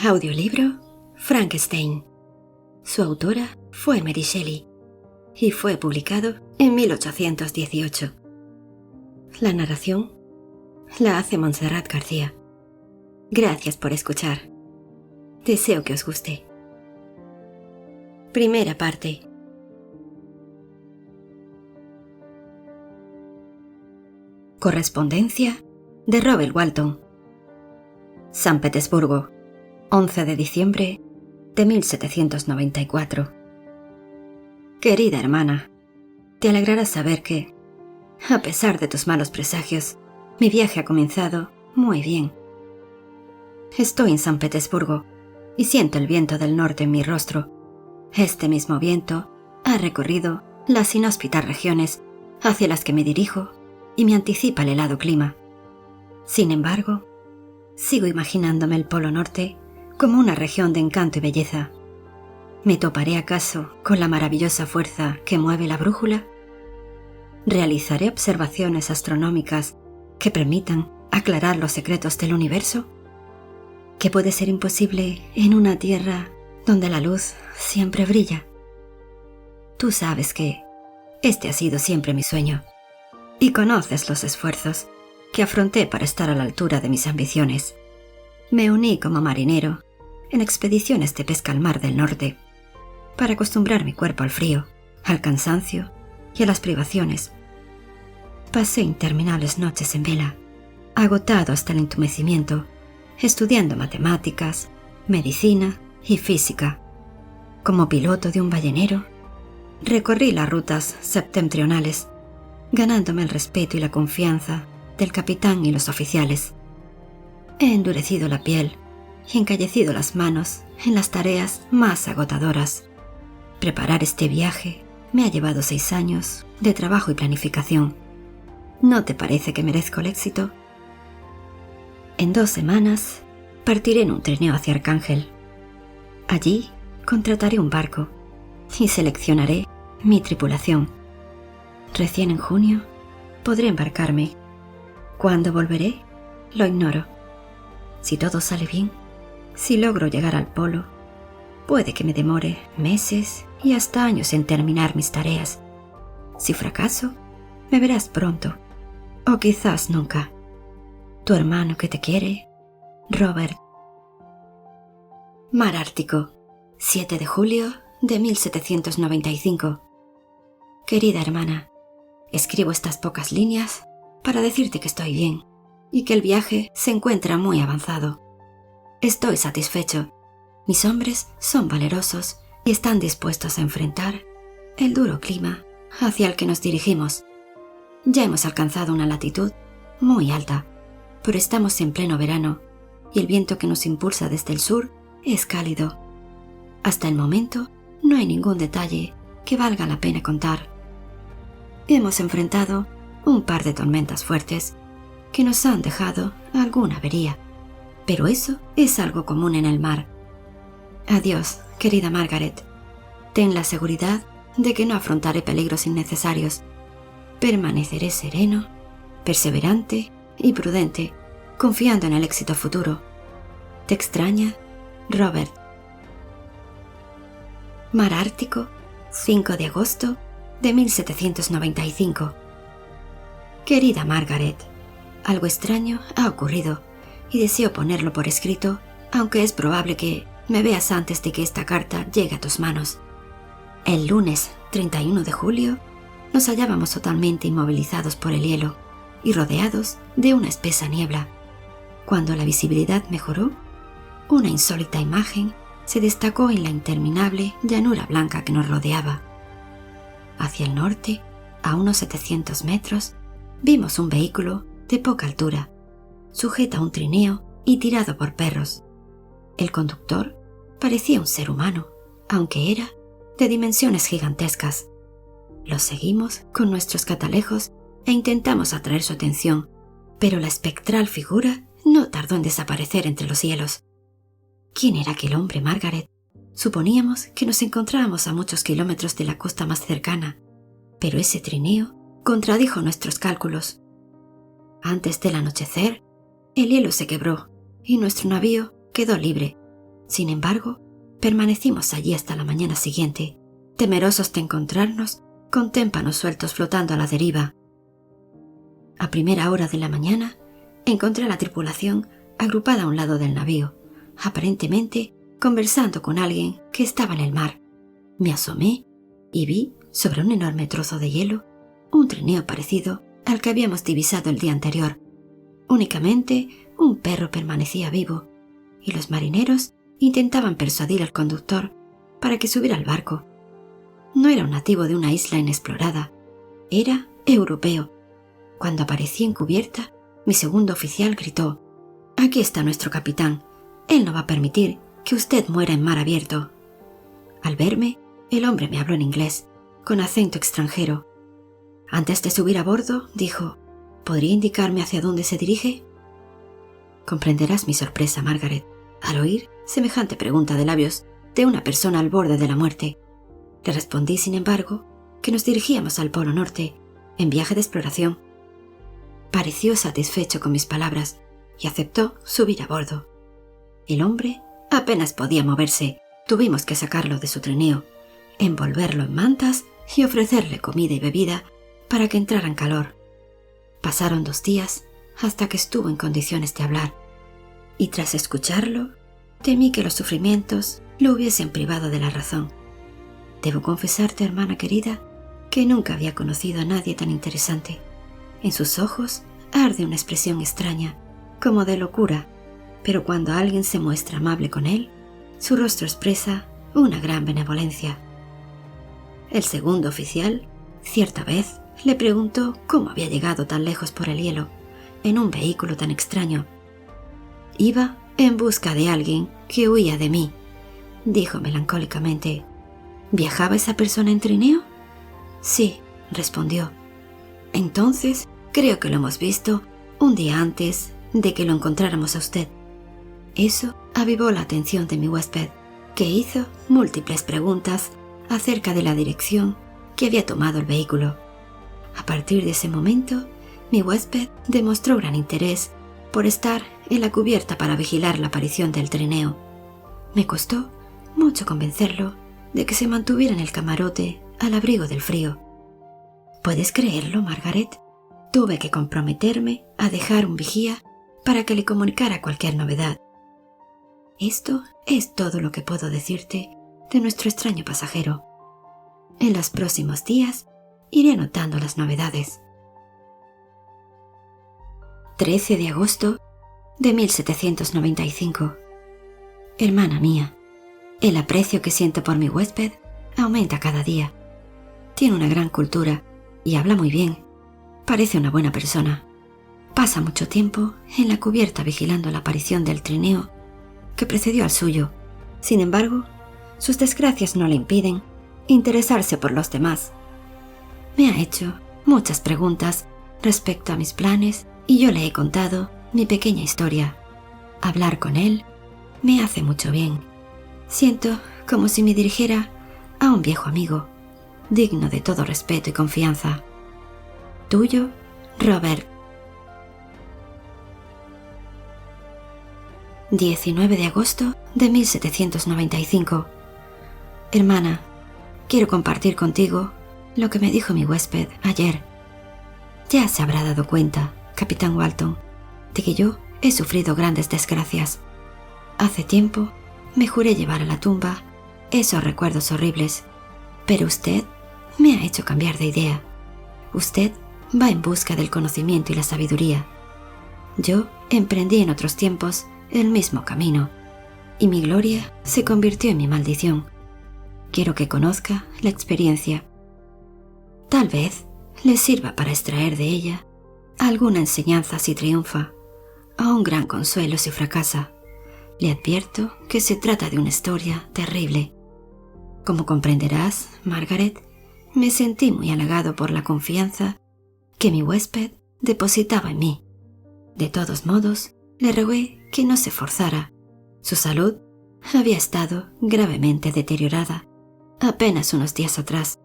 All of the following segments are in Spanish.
Audiolibro Frankenstein. Su autora fue Mary Shelley y fue publicado en 1818. La narración la hace Montserrat García. Gracias por escuchar. Deseo que os guste. Primera parte. Correspondencia de Robert Walton. San Petersburgo, 11 de diciembre de 1794. Querida hermana, te alegrará saber que, a pesar de tus malos presagios, mi viaje ha comenzado muy bien. Estoy en San Petersburgo y siento el viento del norte en mi rostro. Este mismo viento ha recorrido las inhóspitas regiones hacia las que me dirijo y me anticipa el helado clima. Sin embargo, sigo imaginándome el Polo Norte como una región de encanto y belleza. ¿Me toparé acaso con la maravillosa fuerza que mueve la brújula? ¿Realizaré observaciones astronómicas que permitan aclarar los secretos del universo? ¿Qué puede ser imposible en una tierra donde la luz siempre brilla? Tú sabes que este ha sido siempre mi sueño y conoces los esfuerzos que afronté para estar a la altura de mis ambiciones. Me uní como marinero en expediciones de pesca al Mar del Norte para acostumbrar mi cuerpo al frío, al cansancio y a las privaciones. Pasé interminables noches en vela, agotado hasta el entumecimiento, estudiando matemáticas, medicina y física. Como piloto de un ballenero, recorrí las rutas septentrionales, ganándome el respeto y la confianza del capitán y los oficiales. He endurecido la piel y encallecido las manos en las tareas más agotadoras. Preparar este viaje me ha llevado 6 años de trabajo y planificación. ¿No te parece que merezco el éxito? En 2 semanas partiré en un trineo hacia Arcángel. Allí contrataré un barco y seleccionaré mi tripulación. Recién en junio podré embarcarme. ¿Cuándo volveré? Lo ignoro. Si todo sale bien, si logro llegar al polo, puede que me demore meses y hasta años en terminar mis tareas. Si fracaso, me verás pronto, o quizás nunca. Tu hermano que te quiere, Robert. Mar Ártico, 7 de julio de 1795. Querida hermana, escribo estas pocas líneas para decirte que estoy bien y que el viaje se encuentra muy avanzado. Estoy satisfecho. Mis hombres son valerosos y están dispuestos a enfrentar el duro clima hacia el que nos dirigimos. Ya hemos alcanzado una latitud muy alta, pero estamos en pleno verano y el viento que nos impulsa desde el sur es cálido. Hasta el momento no hay ningún detalle que valga la pena contar. Hemos enfrentado un par de tormentas fuertes que nos han dejado alguna avería, pero eso es algo común en el mar. Adiós, querida Margaret. Ten la seguridad de que no afrontaré peligros innecesarios. Permaneceré sereno, perseverante y prudente, confiando en el éxito futuro. Te extraña, Robert. Mar Ártico, 5 de agosto de 1795. Querida Margaret, algo extraño ha ocurrido y deseo ponerlo por escrito, aunque es probable que me veas antes de que esta carta llegue a tus manos. El lunes 31 de julio nos hallábamos totalmente inmovilizados por el hielo y rodeados de una espesa niebla. Cuando la visibilidad mejoró, una insólita imagen se destacó en la interminable llanura blanca que nos rodeaba. Hacia el norte, a unos 700 metros, vimos un vehículo de poca altura, sujeto a un trineo y tirado por perros. El conductor parecía un ser humano, aunque era de dimensiones gigantescas. Lo seguimos con nuestros catalejos e intentamos atraer su atención, pero la espectral figura no tardó en desaparecer entre los hielos. ¿Quién era aquel hombre, Margaret? Suponíamos que nos encontrábamos a muchos kilómetros de la costa más cercana, pero ese trineo contradijo nuestros cálculos. Antes del anochecer, el hielo se quebró y nuestro navío quedó libre. Sin embargo, permanecimos allí hasta la mañana siguiente, temerosos de encontrarnos con témpanos sueltos flotando a la deriva. A primera hora de la mañana, encontré a la tripulación agrupada a un lado del navío, aparentemente conversando con alguien que estaba en el mar. Me asomé y vi, sobre un enorme trozo de hielo, un trineo parecido al que habíamos divisado el día anterior. Únicamente un perro permanecía vivo, y los marineros intentaban persuadir al conductor para que subiera al barco. No era un nativo de una isla inexplorada, era europeo. Cuando aparecí en cubierta, mi segundo oficial gritó: «Aquí está nuestro capitán. Él no va a permitir que usted muera en mar abierto». Al verme, el hombre me habló en inglés, con acento extranjero. Antes de subir a bordo, dijo: «¿Podría indicarme hacia dónde se dirige?». Comprenderás mi sorpresa, Margaret, al oír semejante pregunta de labios de una persona al borde de la muerte. Le respondí, sin embargo, que nos dirigíamos al Polo Norte, en viaje de exploración. Pareció satisfecho con mis palabras y aceptó subir a bordo. El hombre apenas podía moverse. Tuvimos que sacarlo de su trineo, envolverlo en mantas y ofrecerle comida y bebida para que entrara en calor. Pasaron 2 días hasta que estuvo en condiciones de hablar, y tras escucharlo, temí que los sufrimientos lo hubiesen privado de la razón. Debo confesarte, hermana querida, que nunca había conocido a nadie tan interesante. En sus ojos arde una expresión extraña, como de locura, pero cuando alguien se muestra amable con él, su rostro expresa una gran benevolencia. El segundo oficial, cierta vez, le preguntó cómo había llegado tan lejos por el hielo, en un vehículo tan extraño. «Iba en busca de alguien que huía de mí», dijo melancólicamente. «¿Viajaba esa persona en trineo?» «Sí», respondió. «Entonces creo que lo hemos visto un día antes de que lo encontráramos a usted». Eso avivó la atención de mi huésped, que hizo múltiples preguntas acerca de la dirección que había tomado el vehículo. A partir de ese momento, mi huésped demostró gran interés por estar en la cubierta para vigilar la aparición del trineo. Me costó mucho convencerlo de que se mantuviera en el camarote al abrigo del frío. ¿Puedes creerlo, Margaret? Tuve que comprometerme a dejar un vigía para que le comunicara cualquier novedad. Esto es todo lo que puedo decirte de nuestro extraño pasajero. En los próximos días iré anotando las novedades. 13 de agosto de 1795. Hermana mía, el aprecio que siento por mi huésped aumenta cada día. Tiene una gran cultura y habla muy bien. Parece una buena persona. Pasa mucho tiempo en la cubierta vigilando la aparición del trineo que precedió al suyo. Sin embargo, sus desgracias no le impiden interesarse por los demás. Me ha hecho muchas preguntas respecto a mis planes y yo le he contado mi pequeña historia. Hablar con él me hace mucho bien. Siento como si me dirigiera a un viejo amigo, digno de todo respeto y confianza. Tuyo, Robert. 19 de agosto de 1795. Hermana, quiero compartir contigo lo que me dijo mi huésped ayer. Ya se habrá dado cuenta, capitán Walton, de que yo he sufrido grandes desgracias. Hace tiempo me juré llevar a la tumba esos recuerdos horribles, pero usted me ha hecho cambiar de idea. Usted va en busca del conocimiento y la sabiduría. Yo emprendí en otros tiempos el mismo camino, y mi gloria se convirtió en mi maldición. Quiero que conozca la experiencia. Tal vez le sirva para extraer de ella alguna enseñanza si triunfa, o un gran consuelo si fracasa. Le advierto que se trata de una historia terrible. Como comprenderás, Margaret, me sentí muy halagado por la confianza que mi huésped depositaba en mí. De todos modos, le rogué que no se forzara. Su salud había estado gravemente deteriorada apenas unos días atrás,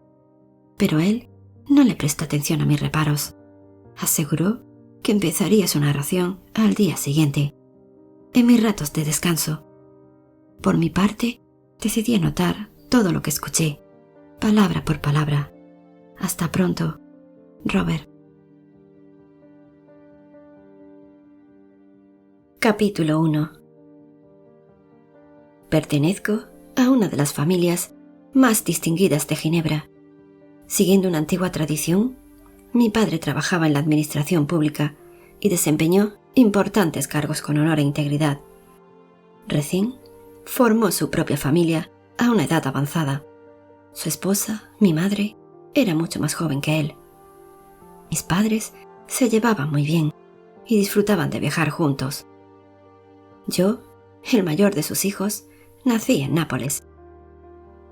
pero él no le prestó atención a mis reparos. Aseguró que empezaría su narración al día siguiente, en mis ratos de descanso. Por mi parte, decidí anotar todo lo que escuché, palabra por palabra. Hasta pronto, Robert. Capítulo 1. Pertenezco a una de las familias más distinguidas de Ginebra. Siguiendo una antigua tradición, mi padre trabajaba en la administración pública y desempeñó importantes cargos con honor e integridad. Recién formó su propia familia a una edad avanzada. Su esposa, mi madre, era mucho más joven que él. Mis padres se llevaban muy bien y disfrutaban de viajar juntos. Yo, el mayor de sus hijos, nací en Nápoles.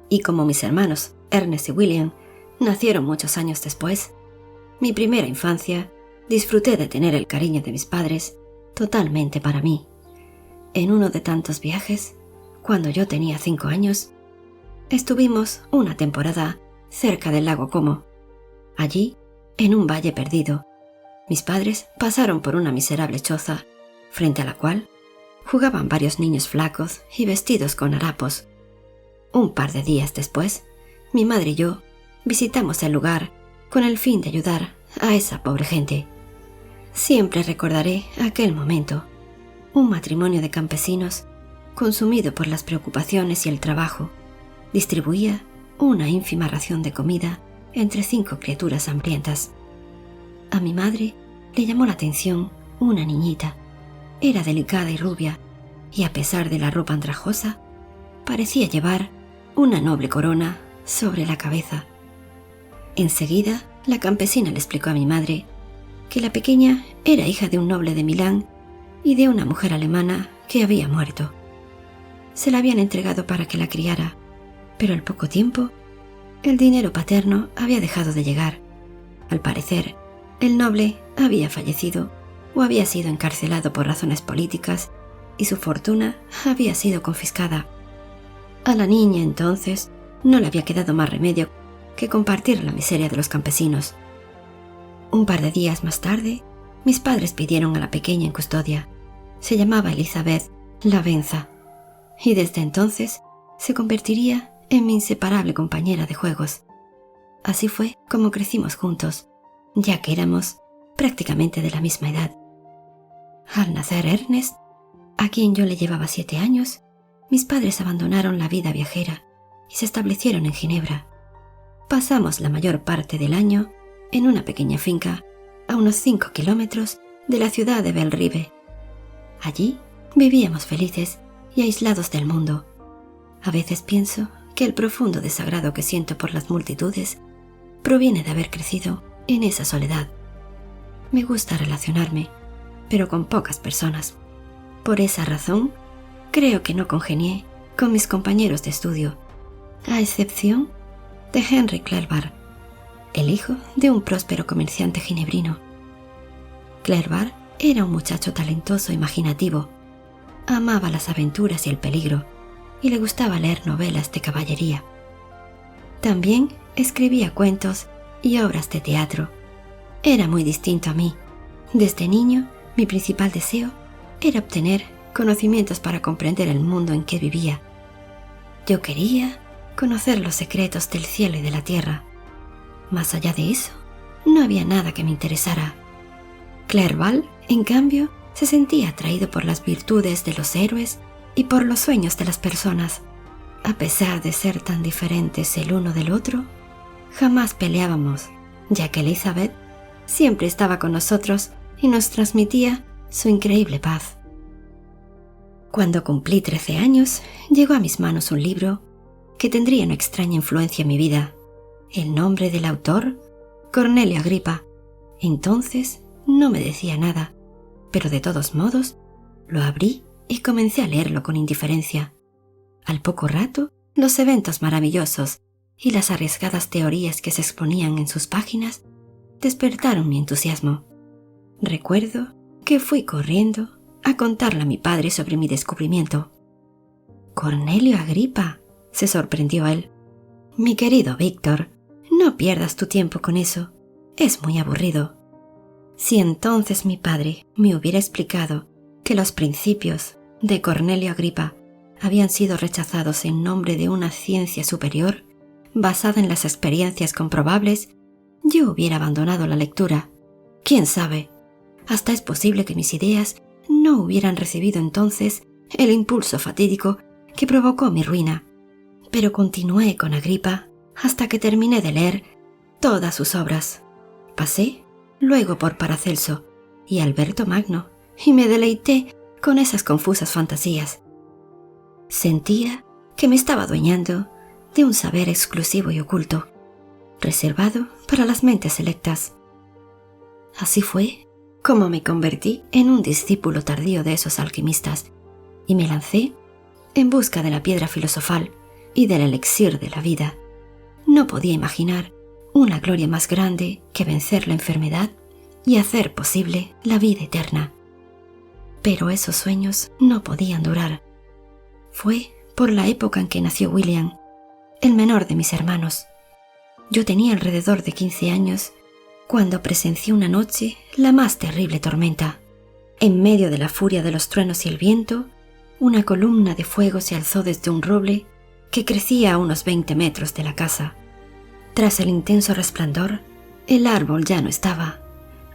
Y como mis hermanos Ernest y William nacieron muchos años después, mi primera infancia disfruté de tener el cariño de mis padres totalmente para mí. En uno de tantos viajes, cuando yo tenía 5 años, estuvimos una temporada cerca del lago Como. Allí, en un valle perdido, mis padres pasaron por una miserable choza, frente a la cual jugaban varios niños flacos y vestidos con harapos. Un par de días después, mi madre y yo visitamos el lugar con el fin de ayudar a esa pobre gente. Siempre recordaré aquel momento, un matrimonio de campesinos consumido por las preocupaciones y el trabajo. Distribuía una ínfima ración de comida entre 5 criaturas hambrientas. A mi madre le llamó la atención una niñita. Era delicada y rubia, y a pesar de la ropa andrajosa, parecía llevar una noble corona sobre la cabeza. Enseguida, la campesina le explicó a mi madre que la pequeña era hija de un noble de Milán y de una mujer alemana que había muerto. Se la habían entregado para que la criara, pero al poco tiempo, el dinero paterno había dejado de llegar. Al parecer, el noble había fallecido o había sido encarcelado por razones políticas y su fortuna había sido confiscada. A la niña entonces no le había quedado más remedio que compartir la miseria de los campesinos. Un par de días más tarde, mis padres pidieron a la pequeña en custodia. Se llamaba Elizabeth Lavenza, y desde entonces se convertiría en mi inseparable compañera de juegos. Así fue como crecimos juntos, ya que éramos prácticamente de la misma edad. Al nacer Ernest, a quien yo le llevaba 7 años, mis padres abandonaron la vida viajera y se establecieron en Ginebra. Pasamos la mayor parte del año en una pequeña finca a unos 5 kilómetros de la ciudad de Bellerive. Allí vivíamos felices y aislados del mundo. A veces pienso que el profundo desagrado que siento por las multitudes proviene de haber crecido en esa soledad. Me gusta relacionarme, pero con pocas personas. Por esa razón, creo que no congenié con mis compañeros de estudio, a excepción de Henry Clerval, el hijo de un próspero comerciante ginebrino. Clerval era un muchacho talentoso e imaginativo. Amaba las aventuras y el peligro, y le gustaba leer novelas de caballería. También escribía cuentos y obras de teatro. Era muy distinto a mí. Desde niño, mi principal deseo era obtener conocimientos para comprender el mundo en que vivía. Yo quería conocer los secretos del cielo y de la tierra. Más allá de eso, no había nada que me interesara. Clerval, en cambio, se sentía atraído por las virtudes de los héroes y por los sueños de las personas. A pesar de ser tan diferentes el uno del otro, jamás peleábamos, ya que Elizabeth siempre estaba con nosotros y nos transmitía su increíble paz. Cuando cumplí 13 años, llegó a mis manos un libro que tendría una extraña influencia en mi vida. El nombre del autor, Cornelio Agripa. Entonces no me decía nada, pero de todos modos lo abrí y comencé a leerlo con indiferencia. Al poco rato, los eventos maravillosos y las arriesgadas teorías que se exponían en sus páginas despertaron mi entusiasmo. Recuerdo que fui corriendo a contarle a mi padre sobre mi descubrimiento. «Cornelio Agripa», se sorprendió él. «Mi querido Víctor, no pierdas tu tiempo con eso. Es muy aburrido». Si entonces mi padre me hubiera explicado que los principios de Cornelio Agripa habían sido rechazados en nombre de una ciencia superior basada en las experiencias comprobables, yo hubiera abandonado la lectura. ¿Quién sabe? Hasta es posible que mis ideas no hubieran recibido entonces el impulso fatídico que provocó mi ruina. Pero continué con Agripa hasta que terminé de leer todas sus obras. Pasé luego por Paracelso y Alberto Magno y me deleité con esas confusas fantasías. Sentía que me estaba adueñando de un saber exclusivo y oculto, reservado para las mentes selectas. Así fue como me convertí en un discípulo tardío de esos alquimistas y me lancé en busca de la piedra filosofal y del elixir de la vida. No podía imaginar una gloria más grande que vencer la enfermedad y hacer posible la vida eterna. Pero esos sueños no podían durar. Fue por la época en que nació William, el menor de mis hermanos. Yo tenía alrededor de 15 años cuando presencié una noche la más terrible tormenta. En medio de la furia de los truenos y el viento, una columna de fuego se alzó desde un roble que crecía a unos 20 metros de la casa. Tras el intenso resplandor, el árbol ya no estaba.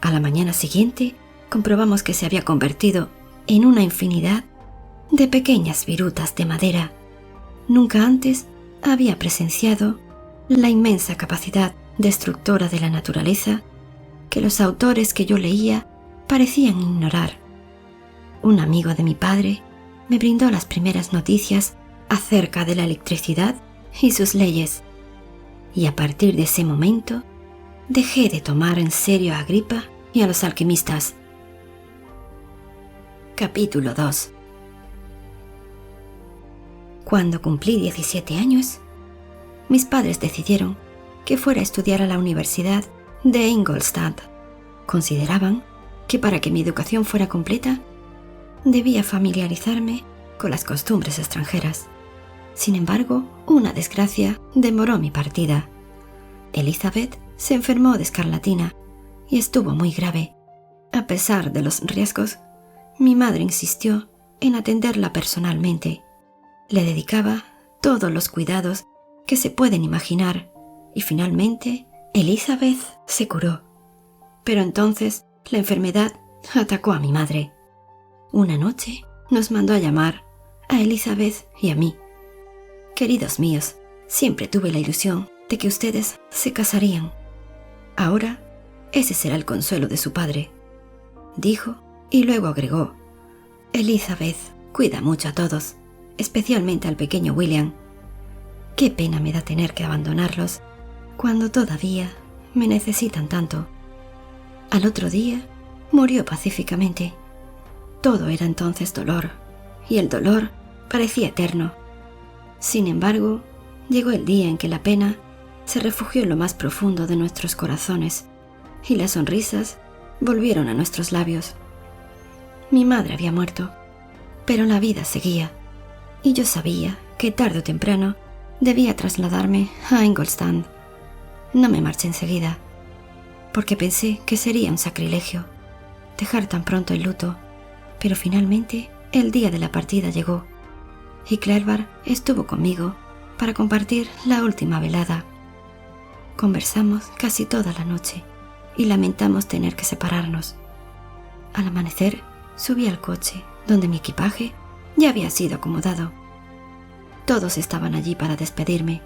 A la mañana siguiente, comprobamos que se había convertido en una infinidad de pequeñas virutas de madera. Nunca antes había presenciado la inmensa capacidad destructora de la naturaleza que los autores que yo leía parecían ignorar. Un amigo de mi padre me brindó las primeras noticias acerca de la electricidad y sus leyes, y a partir de ese momento dejé de tomar en serio a Agripa y a los alquimistas. Capítulo 2. Cuando cumplí 17 años, mis padres decidieron que fuera a estudiar a la Universidad de Ingolstadt. Consideraban que para que mi educación fuera completa, debía familiarizarme con las costumbres extranjeras. Sin embargo, una desgracia demoró mi partida. Elizabeth se enfermó de escarlatina y estuvo muy grave. A pesar de los riesgos, mi madre insistió en atenderla personalmente. Le dedicaba todos los cuidados que se pueden imaginar y finalmente Elizabeth se curó. Pero entonces la enfermedad atacó a mi madre. Una noche nos mandó a llamar a Elizabeth y a mí. Queridos míos, siempre tuve la ilusión de que ustedes se casarían. Ahora, ese será el consuelo de su padre, dijo, y luego agregó: Elizabeth cuida mucho a todos, especialmente al pequeño William. Qué pena me da tener que abandonarlos cuando todavía me necesitan tanto. Al otro día murió pacíficamente. Todo era entonces dolor, y el dolor parecía eterno. Sin embargo, llegó el día en que la pena se refugió en lo más profundo de nuestros corazones y las sonrisas volvieron a nuestros labios. Mi madre había muerto, pero la vida seguía, y yo sabía que tarde o temprano debía trasladarme a Ingolstadt. No me marché enseguida, porque pensé que sería un sacrilegio dejar tan pronto el luto, pero finalmente el día de la partida llegó, y Clerval estuvo conmigo para compartir la última velada. Conversamos casi toda la noche y lamentamos tener que separarnos. Al amanecer subí al coche, donde mi equipaje ya había sido acomodado. Todos estaban allí para despedirme,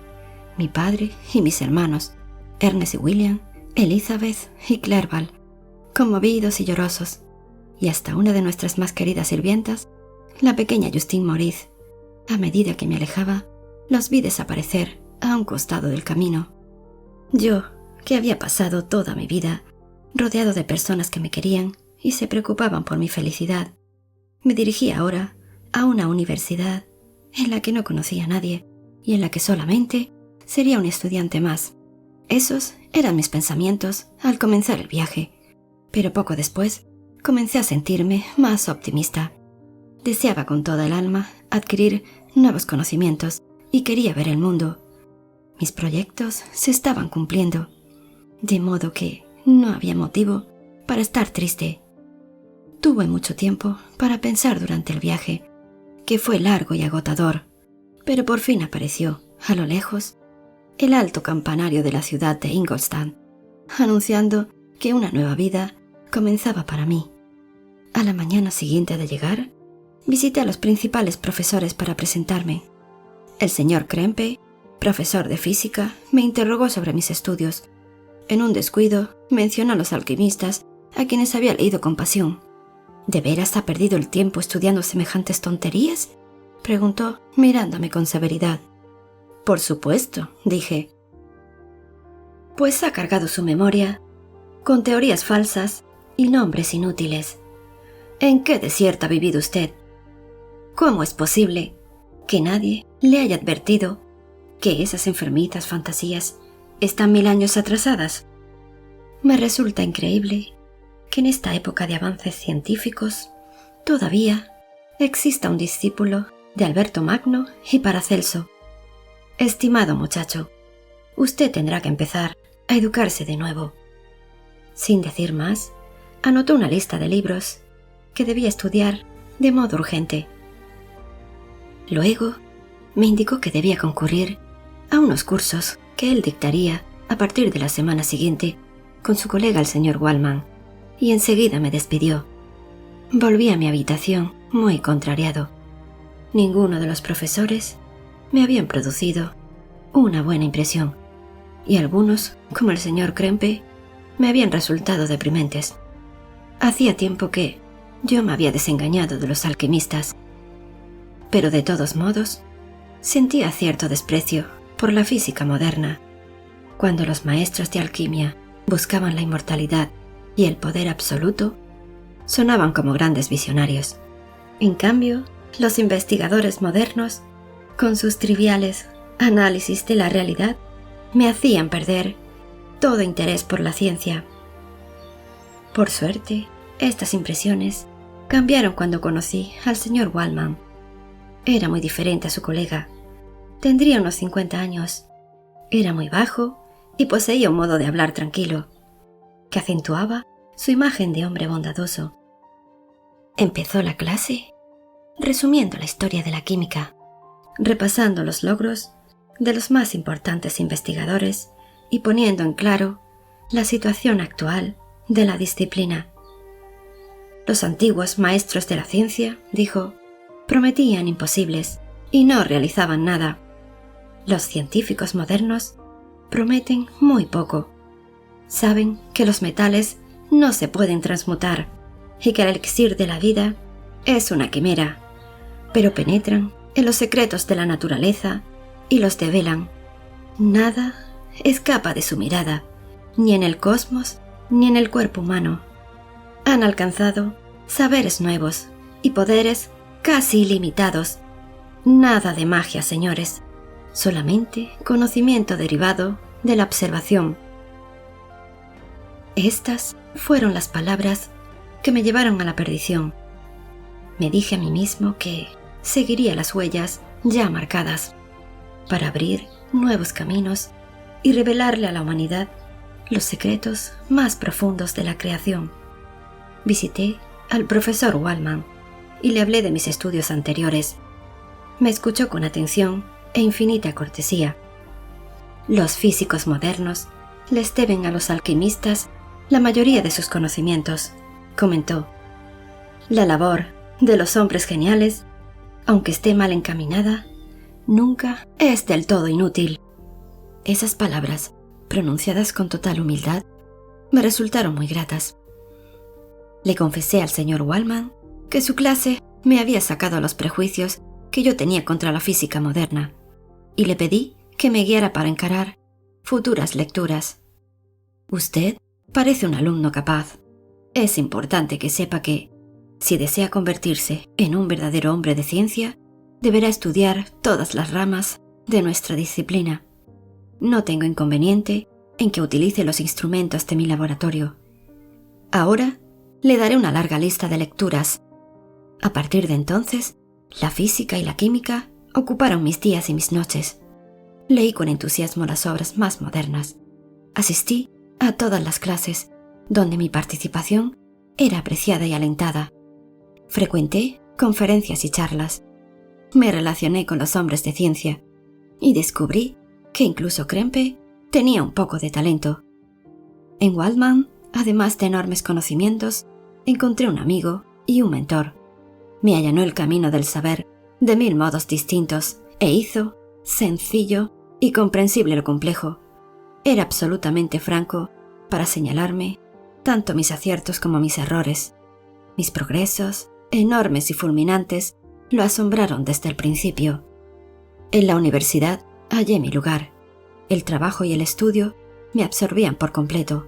mi padre y mis hermanos, Ernest y William, Elizabeth y Clerval, conmovidos y llorosos, y hasta una de nuestras más queridas sirvientas, la pequeña Justine Maurice. A medida que me alejaba, los vi desaparecer a un costado del camino. Yo, que había pasado toda mi vida rodeado de personas que me querían y se preocupaban por mi felicidad, me dirigí ahora a una universidad en la que no conocía a nadie y en la que solamente sería un estudiante más. Esos eran mis pensamientos al comenzar el viaje, pero poco después comencé a sentirme más optimista. Deseaba con toda el alma adquirir nuevos conocimientos y quería ver el mundo. Mis proyectos se estaban cumpliendo, de modo que no había motivo para estar triste. Tuve mucho tiempo para pensar durante el viaje, que fue largo y agotador, pero por fin apareció, a lo lejos, el alto campanario de la ciudad de Ingolstadt, anunciando que una nueva vida comenzaba para mí. A la mañana siguiente de llegar, visité a los principales profesores para presentarme. El señor Krempe, profesor de física, me interrogó sobre mis estudios. En un descuido, mencionó a los alquimistas, a quienes había leído con pasión. ¿De veras ha perdido el tiempo estudiando semejantes tonterías?, preguntó, mirándome con severidad. Por supuesto, dije. Pues ha cargado su memoria con teorías falsas y nombres inútiles. ¿En qué desierto ha vivido usted? ¿Cómo es posible que nadie le haya advertido que esas enfermizas fantasías están 1000 años atrasadas? Me resulta increíble que en esta época de avances científicos todavía exista un discípulo de Alberto Magno y Paracelso. Estimado muchacho, usted tendrá que empezar a educarse de nuevo. Sin decir más, anotó una lista de libros que debía estudiar de modo urgente. Luego, me indicó que debía concurrir a unos cursos que él dictaría a partir de la semana siguiente con su colega el señor Waldman, y enseguida me despidió. Volví a mi habitación muy contrariado. Ninguno de los profesores me habían producido una buena impresión, y algunos, como el señor Krempe, me habían resultado deprimentes. Hacía tiempo que yo me había desengañado de los alquimistas, pero de todos modos sentía cierto desprecio por la física moderna. Cuando los maestros de alquimia buscaban la inmortalidad y el poder absoluto, sonaban como grandes visionarios. En cambio, los investigadores modernos, con sus triviales análisis de la realidad, me hacían perder todo interés por la ciencia. Por suerte, estas impresiones cambiaron cuando conocí al señor Waldman. Era muy diferente a su colega. Tendría unos 50 años. Era muy bajo y poseía un modo de hablar tranquilo, que acentuaba su imagen de hombre bondadoso. Empezó la clase resumiendo la historia de la química, repasando los logros de los más importantes investigadores y poniendo en claro la situación actual de la disciplina. Los antiguos maestros de la ciencia, dijo, prometían imposibles y no realizaban nada. Los científicos modernos prometen muy poco. Saben que los metales no se pueden transmutar y que el elixir de la vida es una quimera, pero penetran en los secretos de la naturaleza y los develan. Nada escapa de su mirada, ni en el cosmos ni en el cuerpo humano. Han alcanzado saberes nuevos y poderes casi ilimitados. Nada de magia, señores, solamente conocimiento derivado de la observación. Estas fueron las palabras que me llevaron a la perdición. Me dije a mí mismo que seguiría las huellas ya marcadas para abrir nuevos caminos y revelarle a la humanidad los secretos más profundos de la creación. Visité al profesor Waldman y le hablé de mis estudios anteriores. Me escuchó con atención e infinita cortesía. Los físicos modernos les deben a los alquimistas la mayoría de sus conocimientos, comentó. La labor de los hombres geniales, aunque esté mal encaminada, nunca es del todo inútil. Esas palabras, pronunciadas con total humildad, me resultaron muy gratas. Le confesé al señor Waldman que su clase me había sacado los prejuicios que yo tenía contra la física moderna, y le pedí que me guiara para encarar futuras lecturas. Usted parece un alumno capaz. Es importante que sepa que, si desea convertirse en un verdadero hombre de ciencia, deberá estudiar todas las ramas de nuestra disciplina. No tengo inconveniente en que utilice los instrumentos de mi laboratorio. Ahora le daré una larga lista de lecturas. A partir de entonces, la física y la química ocuparon mis días y mis noches. Leí con entusiasmo las obras más modernas. Asistí a todas las clases, donde mi participación era apreciada y alentada. Frecuenté conferencias y charlas, me relacioné con los hombres de ciencia y descubrí que incluso Krempe tenía un poco de talento. En Waldman, además de enormes conocimientos, encontré un amigo y un mentor. Me allanó el camino del saber de 1000 modos distintos e hizo sencillo y comprensible lo complejo. Era absolutamente franco para señalarme tanto mis aciertos como mis errores. Mis progresos, enormes y fulminantes, lo asombraron desde el principio. En la universidad hallé mi lugar. El trabajo y el estudio me absorbían por completo.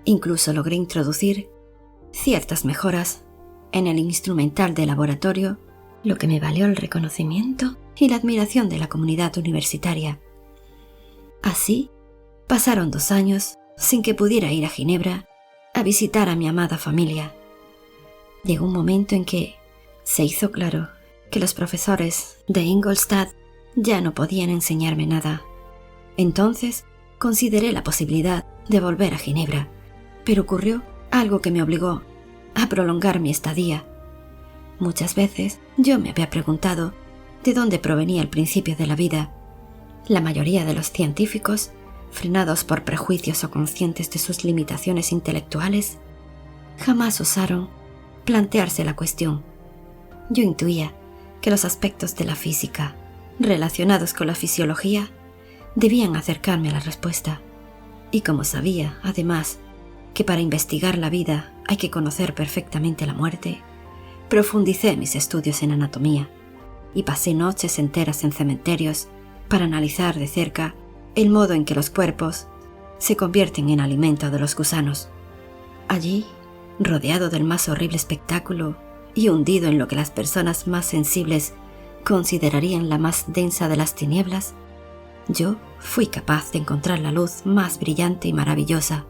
Incluso logré introducir ciertas mejoras en el instrumental de laboratorio, lo que me valió el reconocimiento y la admiración de la comunidad universitaria. Así, pasaron 2 años sin que pudiera ir a Ginebra a visitar a mi amada familia. Llegó un momento en que se hizo claro que los profesores de Ingolstadt ya no podían enseñarme nada. Entonces consideré la posibilidad de volver a Ginebra, pero ocurrió algo que me obligó a prolongar mi estadía. Muchas veces yo me había preguntado de dónde provenía el principio de la vida. La mayoría de los científicos, frenados por prejuicios o conscientes de sus limitaciones intelectuales, jamás osaron plantearse la cuestión. Yo intuía que los aspectos de la física relacionados con la fisiología debían acercarme a la respuesta. Y como sabía, además, que para investigar la vida hay que conocer perfectamente la muerte, profundicé mis estudios en anatomía y pasé noches enteras en cementerios para analizar de cerca el modo en que los cuerpos se convierten en alimento de los gusanos. Allí, rodeado del más horrible espectáculo y hundido en lo que las personas más sensibles considerarían la más densa de las tinieblas, yo fui capaz de encontrar la luz más brillante y maravillosa.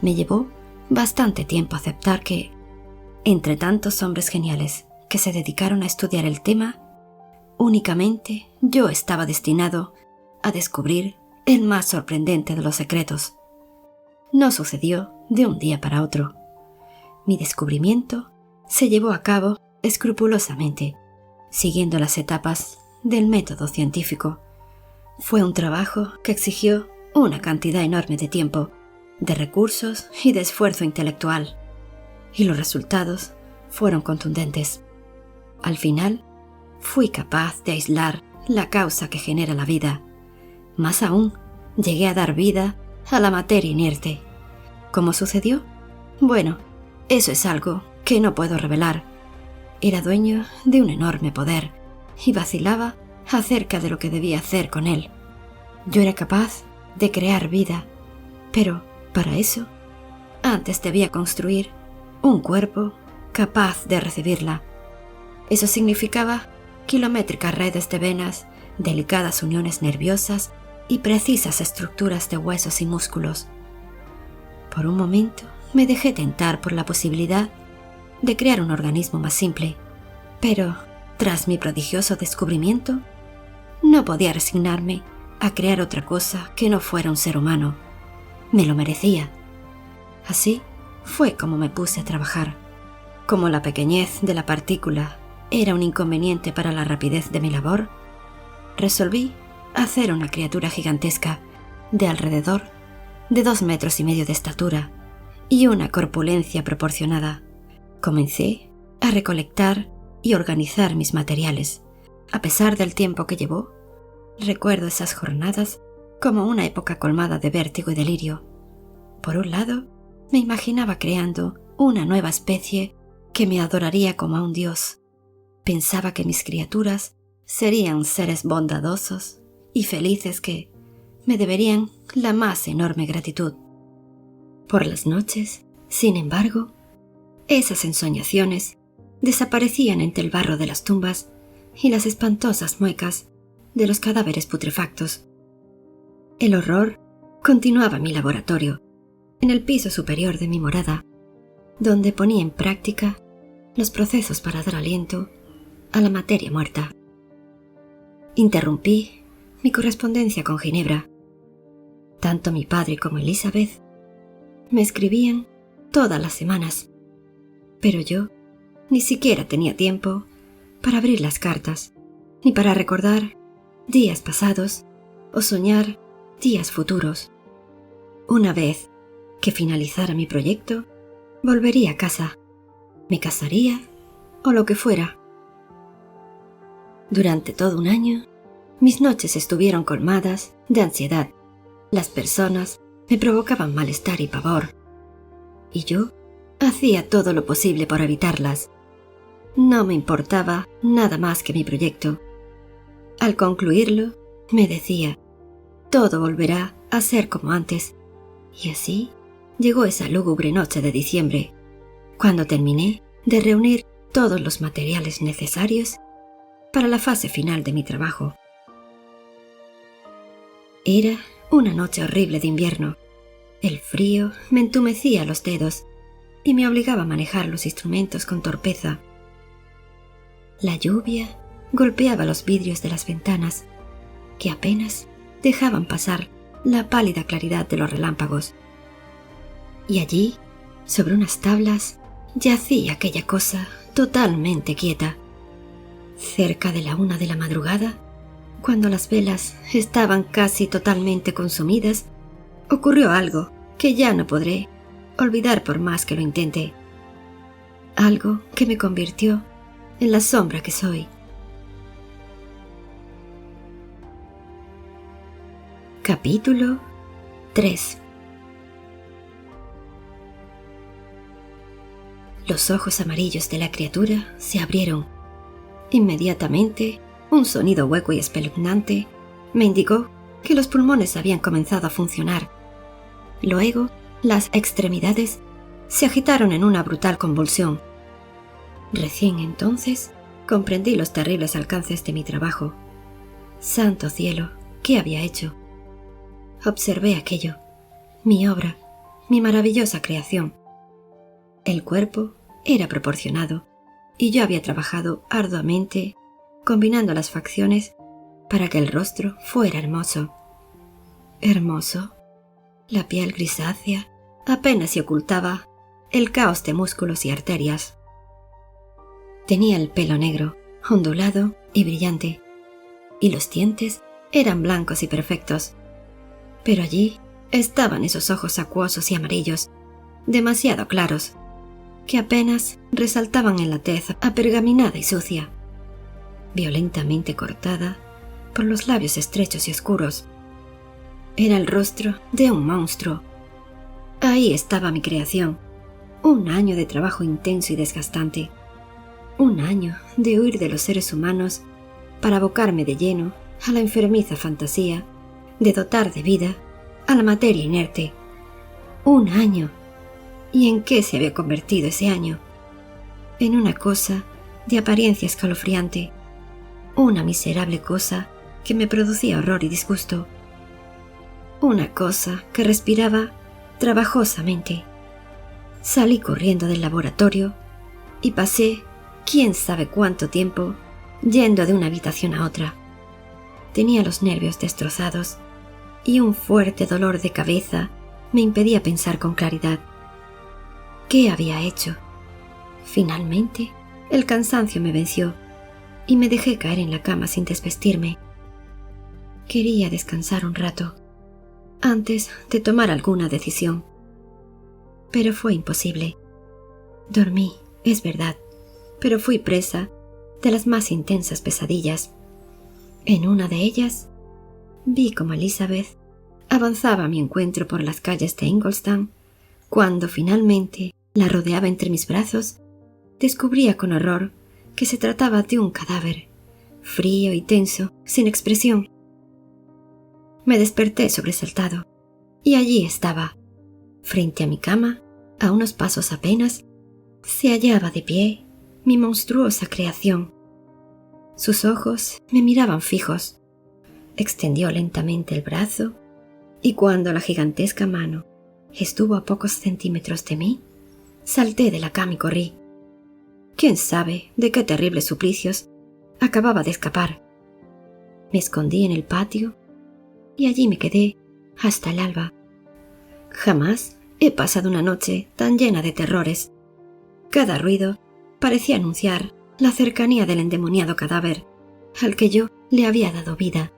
Me llevó bastante tiempo aceptar que, entre tantos hombres geniales que se dedicaron a estudiar el tema, únicamente yo estaba destinado a descubrir el más sorprendente de los secretos. No sucedió de un día para otro. Mi descubrimiento se llevó a cabo escrupulosamente, siguiendo las etapas del método científico. Fue un trabajo que exigió una cantidad enorme de tiempo, de recursos y de esfuerzo intelectual, y los resultados fueron contundentes. Al final, fui capaz de aislar la causa que genera la vida. Más aún, llegué a dar vida a la materia inerte. ¿Cómo sucedió? Bueno, eso es algo que no puedo revelar. Era dueño de un enorme poder y vacilaba acerca de lo que debía hacer con él. Yo era capaz de crear vida, pero para eso, antes debía construir un cuerpo capaz de recibirla. Eso significaba kilométricas redes de venas, delicadas uniones nerviosas y precisas estructuras de huesos y músculos. Por un momento me dejé tentar por la posibilidad de crear un organismo más simple, pero tras mi prodigioso descubrimiento, no podía resignarme a crear otra cosa que no fuera un ser humano. Me lo merecía. Así fue como me puse a trabajar. Como la pequeñez de la partícula era un inconveniente para la rapidez de mi labor, resolví hacer una criatura gigantesca de alrededor de 2,5 metros de estatura y una corpulencia proporcionada. Comencé a recolectar y organizar mis materiales. A pesar del tiempo que llevó, recuerdo esas jornadas como una época colmada de vértigo y delirio. Por un lado, me imaginaba creando una nueva especie que me adoraría como a un dios. Pensaba que mis criaturas serían seres bondadosos y felices que me deberían la más enorme gratitud. Por las noches, sin embargo, esas ensoñaciones desaparecían entre el barro de las tumbas y las espantosas muecas de los cadáveres putrefactos. El horror continuaba en mi laboratorio, en el piso superior de mi morada, donde ponía en práctica los procesos para dar aliento a la materia muerta. Interrumpí mi correspondencia con Ginebra. Tanto mi padre como Elizabeth me escribían todas las semanas, pero yo ni siquiera tenía tiempo para abrir las cartas. ni para recordar días pasados o soñar días futuros. Una vez que finalizara mi proyecto, volvería a casa, me casaría o lo que fuera. Durante todo un año, mis noches estuvieron colmadas de ansiedad. Las personas me provocaban malestar y pavor, y yo hacía todo lo posible por evitarlas. No me importaba nada más que mi proyecto. Al concluirlo, me decía, todo volverá a ser como antes. Y así llegó esa lúgubre noche de diciembre, cuando terminé de reunir todos los materiales necesarios para la fase final de mi trabajo. Era una noche horrible de invierno. El frío me entumecía los dedos y me obligaba a manejar los instrumentos con torpeza. La lluvia golpeaba los vidrios de las ventanas, que apenas dejaban pasar la pálida claridad de los relámpagos. Y allí, sobre unas tablas, yacía aquella cosa totalmente quieta. Cerca de la 1 de la madrugada, cuando las velas estaban casi totalmente consumidas, ocurrió algo que ya no podré olvidar por más que lo intente. Algo que me convirtió en la sombra que soy. Capítulo 3. Los ojos amarillos de la criatura se abrieron. Inmediatamente, un sonido hueco y espeluznante me indicó que los pulmones habían comenzado a funcionar. Luego, las extremidades se agitaron en una brutal convulsión. Recién entonces comprendí los terribles alcances de mi trabajo. Santo cielo, ¿qué había hecho? Observé aquello, mi obra, mi maravillosa creación. El cuerpo era proporcionado y yo había trabajado arduamente combinando las facciones para que el rostro fuera hermoso. Hermoso. La piel grisácea apenas se ocultaba el caos de músculos y arterias. Tenía el pelo negro, ondulado y brillante, y los dientes eran blancos y perfectos. Pero allí estaban esos ojos acuosos y amarillos, demasiado claros, que apenas resaltaban en la tez apergaminada y sucia, violentamente cortada por los labios estrechos y oscuros. Era el rostro de un monstruo. Ahí estaba mi creación, un año de trabajo intenso y desgastante, un año de huir de los seres humanos para abocarme de lleno a la enfermiza fantasía de dotar de vida a la materia inerte. Un año. ¿Y en qué se había convertido ese año? En una cosa de apariencia escalofriante, una miserable cosa que me producía horror y disgusto, una cosa que respiraba trabajosamente. Salí corriendo del laboratorio y pasé quién sabe cuánto tiempo yendo de una habitación a otra. Tenía los nervios destrozados y un fuerte dolor de cabeza me impedía pensar con claridad. ¿Qué había hecho? Finalmente, el cansancio me venció y me dejé caer en la cama sin desvestirme. Quería descansar un rato, antes de tomar alguna decisión. Pero fue imposible. Dormí, es verdad, pero fui presa de las más intensas pesadillas. En una de ellas, vi como Elizabeth avanzaba a mi encuentro por las calles de Ingolstadt. Cuando finalmente la rodeaba entre mis brazos, descubría con horror que se trataba de un cadáver, frío y tenso, sin expresión. Me desperté sobresaltado, y allí estaba, frente a mi cama, a unos pasos apenas, se hallaba de pie mi monstruosa creación. Sus ojos me miraban fijos. Extendió lentamente el brazo, y cuando la gigantesca mano estuvo a pocos centímetros de mí, salté de la cama y corrí. ¿Quién sabe de qué terribles suplicios acababa de escapar? Me escondí en el patio y allí me quedé hasta el alba. Jamás he pasado una noche tan llena de terrores. Cada ruido parecía anunciar la cercanía del endemoniado cadáver al que yo le había dado vida.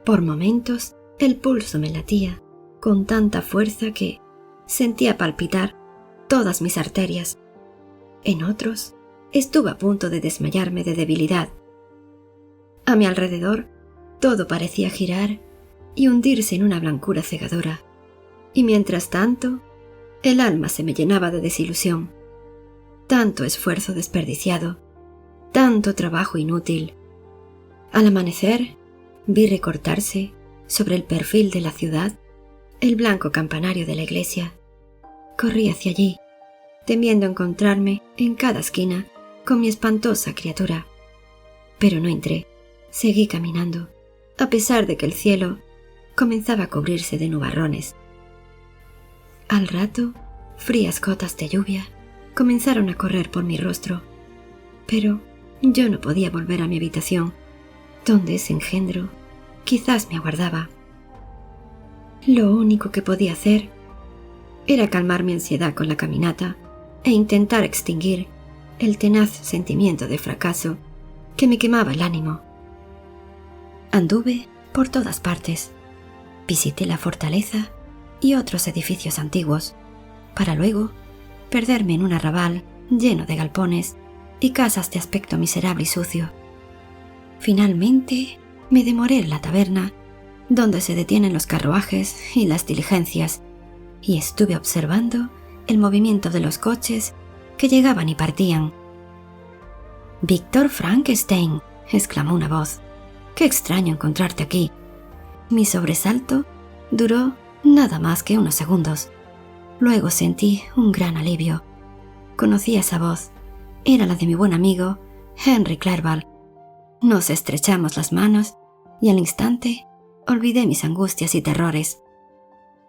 Por momentos el pulso me latía con tanta fuerza que sentía palpitar todas mis arterias. En otros estuve a punto de desmayarme de debilidad. A mi alrededor todo parecía girar y hundirse en una blancura cegadora, y mientras tanto el alma se me llenaba de desilusión. Tanto esfuerzo desperdiciado, tanto trabajo inútil. Al amanecer vi recortarse sobre el perfil de la ciudad el blanco campanario de la iglesia. Corrí hacia allí, temiendo encontrarme en cada esquina con mi espantosa criatura. Pero no entré, seguí caminando, a pesar de que el cielo comenzaba a cubrirse de nubarrones. Al rato, frías gotas de lluvia comenzaron a correr por mi rostro, pero yo no podía volver a mi habitación, donde ese engendro quizás me aguardaba. Lo único que podía hacer era calmar mi ansiedad con la caminata e intentar extinguir el tenaz sentimiento de fracaso que me quemaba el ánimo. Anduve por todas partes, visité la fortaleza y otros edificios antiguos, para luego perderme en un arrabal lleno de galpones y casas de aspecto miserable y sucio. Finalmente me demoré en la taberna, donde se detienen los carruajes y las diligencias, y estuve observando el movimiento de los coches que llegaban y partían. «Víctor Frankenstein», exclamó una voz. «Qué extraño encontrarte aquí». Mi sobresalto duró nada más que unos segundos. Luego sentí un gran alivio. Conocí esa voz. Era la de mi buen amigo Henry Clerval. Nos estrechamos las manos y al instante olvidé mis angustias y terrores.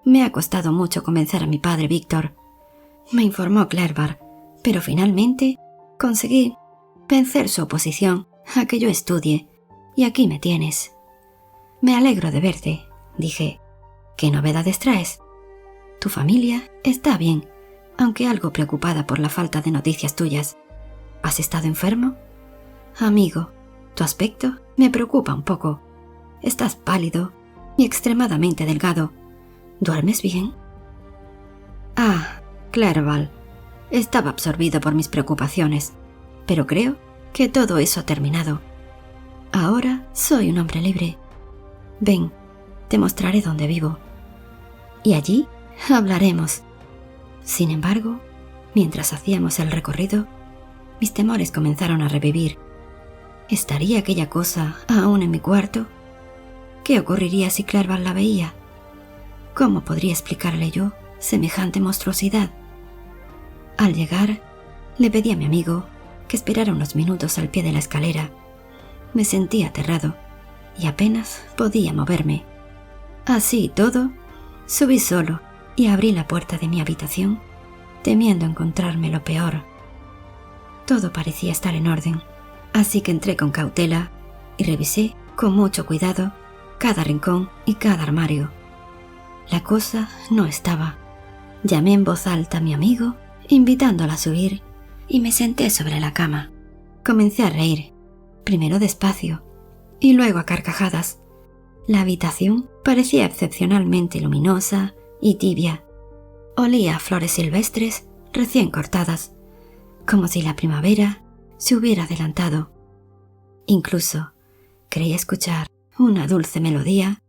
«Me ha costado mucho convencer a mi padre, Víctor», me informó Clerval, «pero finalmente conseguí vencer su oposición a que yo estudie, y aquí me tienes». «Me alegro de verte», dije. «¿Qué novedades traes?» «Tu familia está bien, aunque algo preocupada por la falta de noticias tuyas. ¿Has estado enfermo?» «Amigo, tu aspecto me preocupa un poco. Estás pálido y extremadamente delgado. ¿Duermes bien?» «Ah, Clerval, estaba absorbido por mis preocupaciones, pero creo que todo eso ha terminado. Ahora soy un hombre libre. Ven, te mostraré dónde vivo. Y allí hablaremos». Sin embargo, mientras hacíamos el recorrido, mis temores comenzaron a revivir. ¿Estaría aquella cosa aún en mi cuarto? ¿Qué ocurriría si Clerval la veía? ¿Cómo podría explicarle yo semejante monstruosidad? Al llegar, le pedí a mi amigo que esperara unos minutos al pie de la escalera. Me sentí aterrado y apenas podía moverme. Así y todo, subí solo y abrí la puerta de mi habitación, temiendo encontrarme lo peor. Todo parecía estar en orden, así que entré con cautela y revisé con mucho cuidado cada rincón y cada armario. La cosa no estaba. Llamé en voz alta a mi amigo, invitándola a subir, y me senté sobre la cama. Comencé a reír, primero despacio y luego a carcajadas. La habitación parecía excepcionalmente luminosa y tibia. Olía a flores silvestres recién cortadas, como si la primavera se hubiera adelantado. Incluso creí escuchar una dulce melodía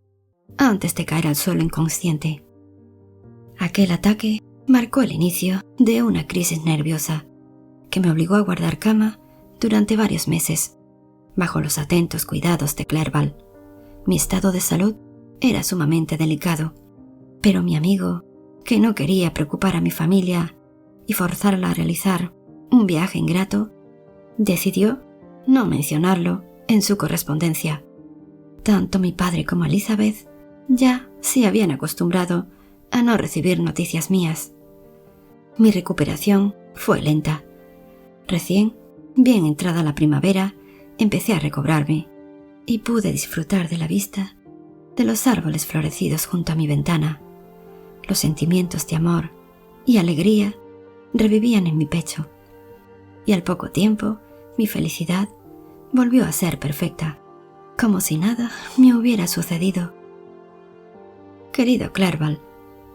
antes de caer al suelo inconsciente. Aquel ataque marcó el inicio de una crisis nerviosa que me obligó a guardar cama durante varios meses, bajo los atentos cuidados de Clerval. Mi estado de salud era sumamente delicado, pero mi amigo, que no quería preocupar a mi familia y forzarla a realizar un viaje ingrato, decidió no mencionarlo en su correspondencia. Tanto mi padre como Elizabeth ya se habían acostumbrado a no recibir noticias mías. Mi recuperación fue lenta. Recién, bien entrada la primavera, empecé a recobrarme y pude disfrutar de la vista de los árboles florecidos junto a mi ventana. Los sentimientos de amor y alegría revivían en mi pecho, y al poco tiempo mi felicidad volvió a ser perfecta, como si nada me hubiera sucedido. Querido Clerval,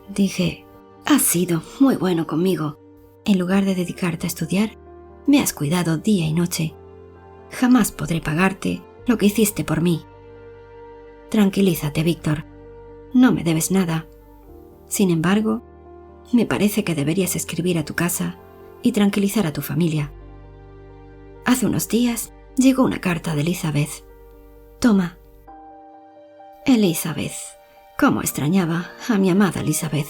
dije, has sido muy bueno conmigo. En lugar de dedicarte a estudiar, me has cuidado día y noche. Jamás podré pagarte lo que hiciste por mí. Tranquilízate, Víctor. No me debes nada. Sin embargo, me parece que deberías escribir a tu casa y tranquilizar a tu familia. Hace unos días llegó una carta de Elizabeth. Toma. Elizabeth. Cómo extrañaba a mi amada Elizabeth.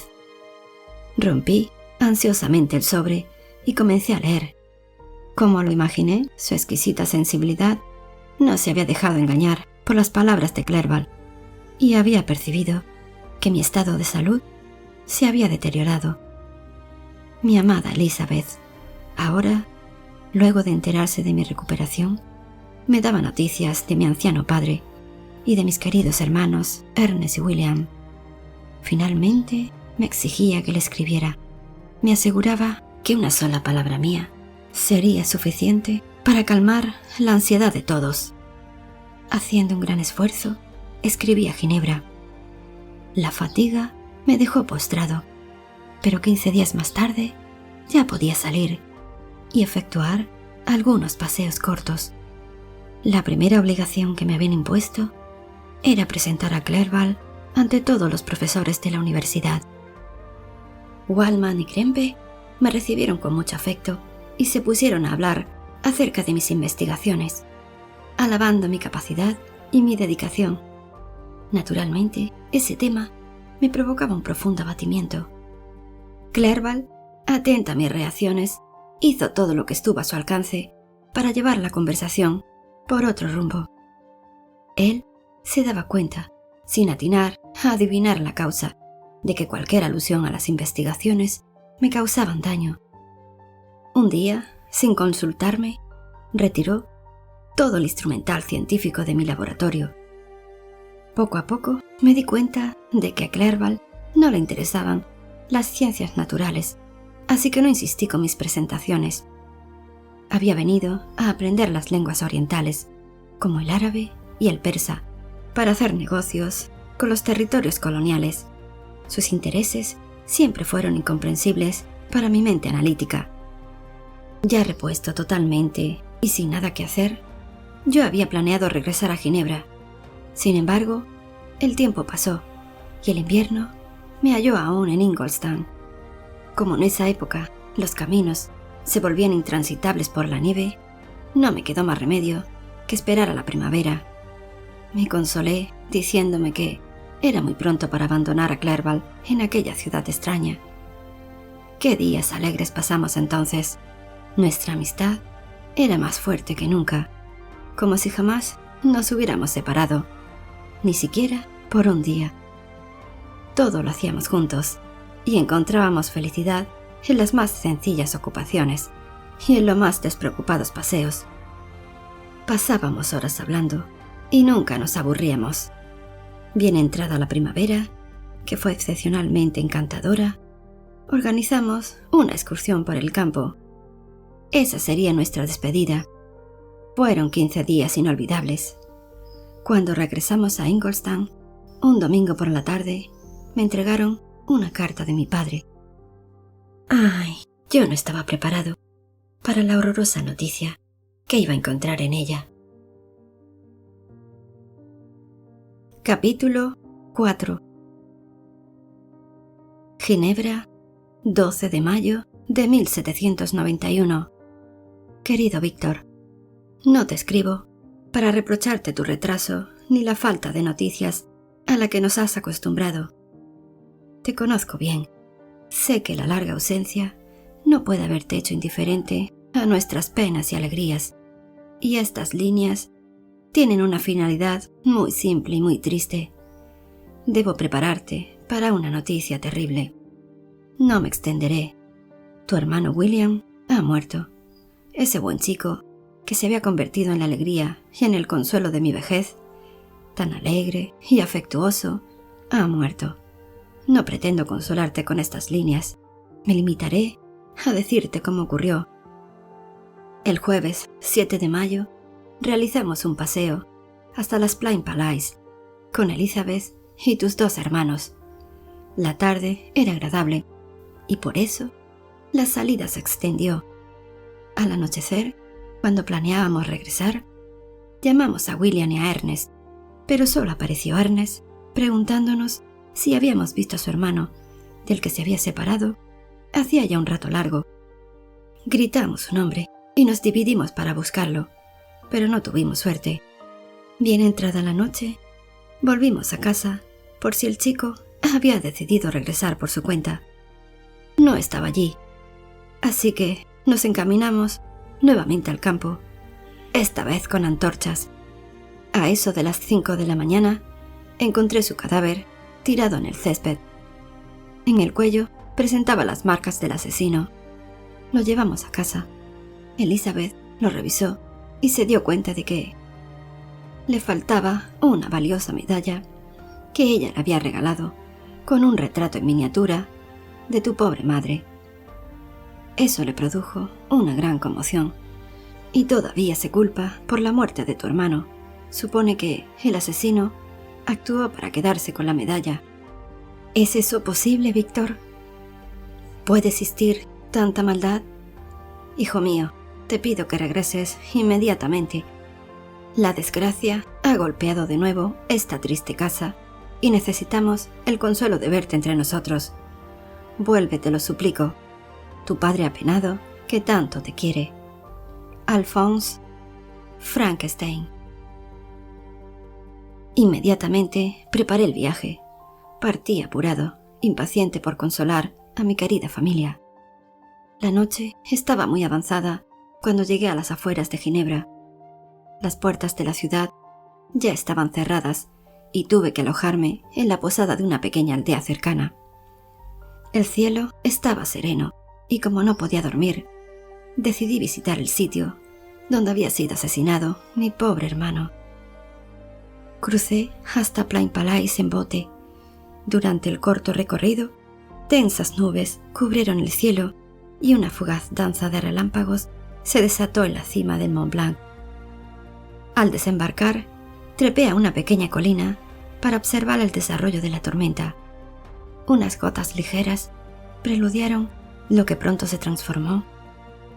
Rompí ansiosamente el sobre y comencé a leer. Como lo imaginé, su exquisita sensibilidad no se había dejado engañar por las palabras de Clerval y había percibido que mi estado de salud se había deteriorado. Mi amada Elizabeth, ahora, luego de enterarse de mi recuperación, me daba noticias de mi anciano padre y de mis queridos hermanos Ernest y William. Finalmente me exigía que le escribiera. Me aseguraba que una sola palabra mía sería suficiente para calmar la ansiedad de todos. Haciendo un gran esfuerzo, escribí a Ginebra. La fatiga me dejó postrado, pero 15 días más tarde ya podía salir y efectuar algunos paseos cortos. La primera obligación que me habían impuesto era presentar a Clerval ante todos los profesores de la universidad. Waldman y Krempe me recibieron con mucho afecto y se pusieron a hablar acerca de mis investigaciones, alabando mi capacidad y mi dedicación. Naturalmente, ese tema me provocaba un profundo abatimiento. Clerval, atenta a mis reacciones, hizo todo lo que estuvo a su alcance para llevar la conversación por otro rumbo. Él se daba cuenta, sin atinar a adivinar la causa, de que cualquier alusión a las investigaciones me causaban daño. Un día, sin consultarme, retiró todo el instrumental científico de mi laboratorio. Poco a poco me di cuenta de que a Clerval no le interesaban las ciencias naturales, así que no insistí con mis presentaciones. Había venido a aprender las lenguas orientales, como el árabe y el persa, para hacer negocios con los territorios coloniales. Sus intereses siempre fueron incomprensibles para mi mente analítica. Ya repuesto totalmente y sin nada que hacer, yo había planeado regresar a Ginebra. Sin embargo, el tiempo pasó y el invierno me halló aún en Ingolstadt. Como en esa época los caminos se volvían intransitables por la nieve, no me quedó más remedio que esperar a la primavera. Me consolé diciéndome que era muy pronto para abandonar a Clerval en aquella ciudad extraña. Qué días alegres pasamos entonces. Nuestra amistad era más fuerte que nunca, como si jamás nos hubiéramos separado, ni siquiera por un día. Todo lo hacíamos juntos y encontrábamos felicidad en las más sencillas ocupaciones y en los más despreocupados paseos. Pasábamos horas hablando y nunca nos aburríamos. Bien entrada la primavera, que fue excepcionalmente encantadora, organizamos una excursión por el campo. Esa sería nuestra despedida. Fueron 15 días inolvidables. Cuando regresamos a Ingolstadt, un domingo por la tarde, me entregaron una carta de mi padre. Ay, yo no estaba preparado para la horrorosa noticia que iba a encontrar en ella. Capítulo 4. Ginebra, 12 de mayo de 1791. Querido Víctor, no te escribo para reprocharte tu retraso ni la falta de noticias a la que nos has acostumbrado. Te conozco bien. Sé que la larga ausencia no puede haberte hecho indiferente a nuestras penas y alegrías, y estas líneas tienen una finalidad muy simple y muy triste. Debo prepararte para una noticia terrible. No me extenderé. Tu hermano William ha muerto. Ese buen chico que se había convertido en la alegría y en el consuelo de mi vejez, tan alegre y afectuoso, ha muerto. No pretendo consolarte con estas líneas. Me limitaré a decirte cómo ocurrió. El jueves 7 de mayo realizamos un paseo hasta las Plain Palais con Elizabeth y tus 2 hermanos. La tarde era agradable y por eso la salida se extendió. Al anochecer, cuando planeábamos regresar, llamamos a William y a Ernest, pero solo apareció Ernest preguntándonos si habíamos visto a su hermano, del que se había separado hacía ya un rato largo. Gritamos su nombre y nos dividimos para buscarlo, pero no tuvimos suerte. Bien entrada la noche, volvimos a casa por si el chico había decidido regresar por su cuenta. No estaba allí, así que nos encaminamos nuevamente al campo, esta vez con antorchas. A eso de las 5 de la mañana, encontré su cadáver tirado en el césped. En el cuello presentaba las marcas del asesino. Lo llevamos a casa. Elizabeth lo revisó y se dio cuenta de que le faltaba una valiosa medalla que ella le había regalado con un retrato en miniatura de tu pobre madre. Eso le produjo una gran conmoción y todavía se culpa por la muerte de tu hermano. Supone que el asesino actuó para quedarse con la medalla. ¿Es eso posible, Víctor? ¿Puede existir tanta maldad? Hijo mío, te pido que regreses inmediatamente. La desgracia ha golpeado de nuevo esta triste casa y necesitamos el consuelo de verte entre nosotros. Vuelve, te lo suplico. Tu padre apenado, que tanto te quiere. Alphonse Frankenstein. Inmediatamente preparé el viaje. Partí apurado, impaciente por consolar a mi querida familia. La noche estaba muy avanzada cuando llegué a las afueras de Ginebra. Las puertas de la ciudad ya estaban cerradas y tuve que alojarme en la posada de una pequeña aldea cercana. El cielo estaba sereno y como no podía dormir, decidí visitar el sitio donde había sido asesinado mi pobre hermano. Crucé hasta Plain Palais en bote. Durante el corto recorrido, densas nubes cubrieron el cielo y una fugaz danza de relámpagos se desató en la cima del Mont Blanc. Al desembarcar, trepé a una pequeña colina para observar el desarrollo de la tormenta. Unas gotas ligeras preludiaron lo que pronto se transformó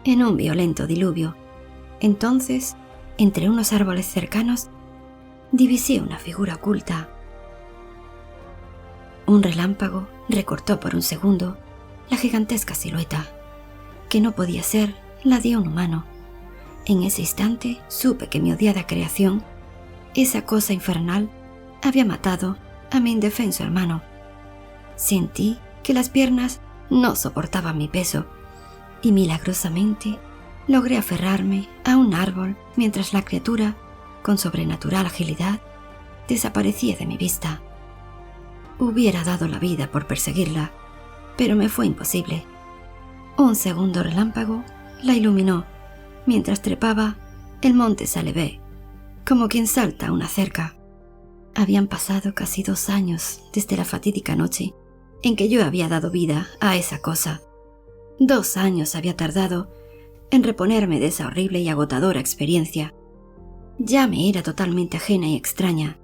en un violento diluvio. Entonces, entre unos árboles cercanos, divisé una figura oculta. Un relámpago recortó por un segundo la gigantesca silueta, que no podía ser la de un humano. En ese instante supe que mi odiada creación, esa cosa infernal, había matado a mi indefenso hermano. Sentí que las piernas no soportaban mi peso y milagrosamente logré aferrarme a un árbol mientras la criatura, con sobrenatural agilidad, desaparecía de mi vista. Hubiera dado la vida por perseguirla, pero me fue imposible. Un segundo relámpago la iluminó mientras trepaba el monte Salève, como quien salta una cerca. Habían pasado casi 2 años desde la fatídica noche en que yo había dado vida a esa cosa. 2 años había tardado en reponerme de esa horrible y agotadora experiencia. Ya me era totalmente ajena y extraña.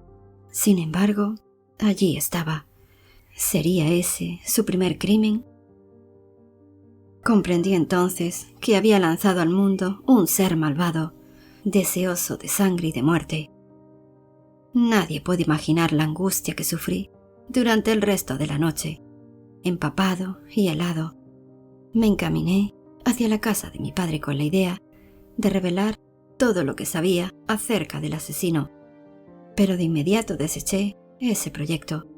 Sin embargo, allí estaba. ¿Sería ese su primer crimen? Comprendí entonces que había lanzado al mundo un ser malvado, deseoso de sangre y de muerte. Nadie puede imaginar la angustia que sufrí durante el resto de la noche. Empapado y helado, me encaminé hacia la casa de mi padre con la idea de revelar todo lo que sabía acerca del asesino, pero de inmediato deseché ese proyecto.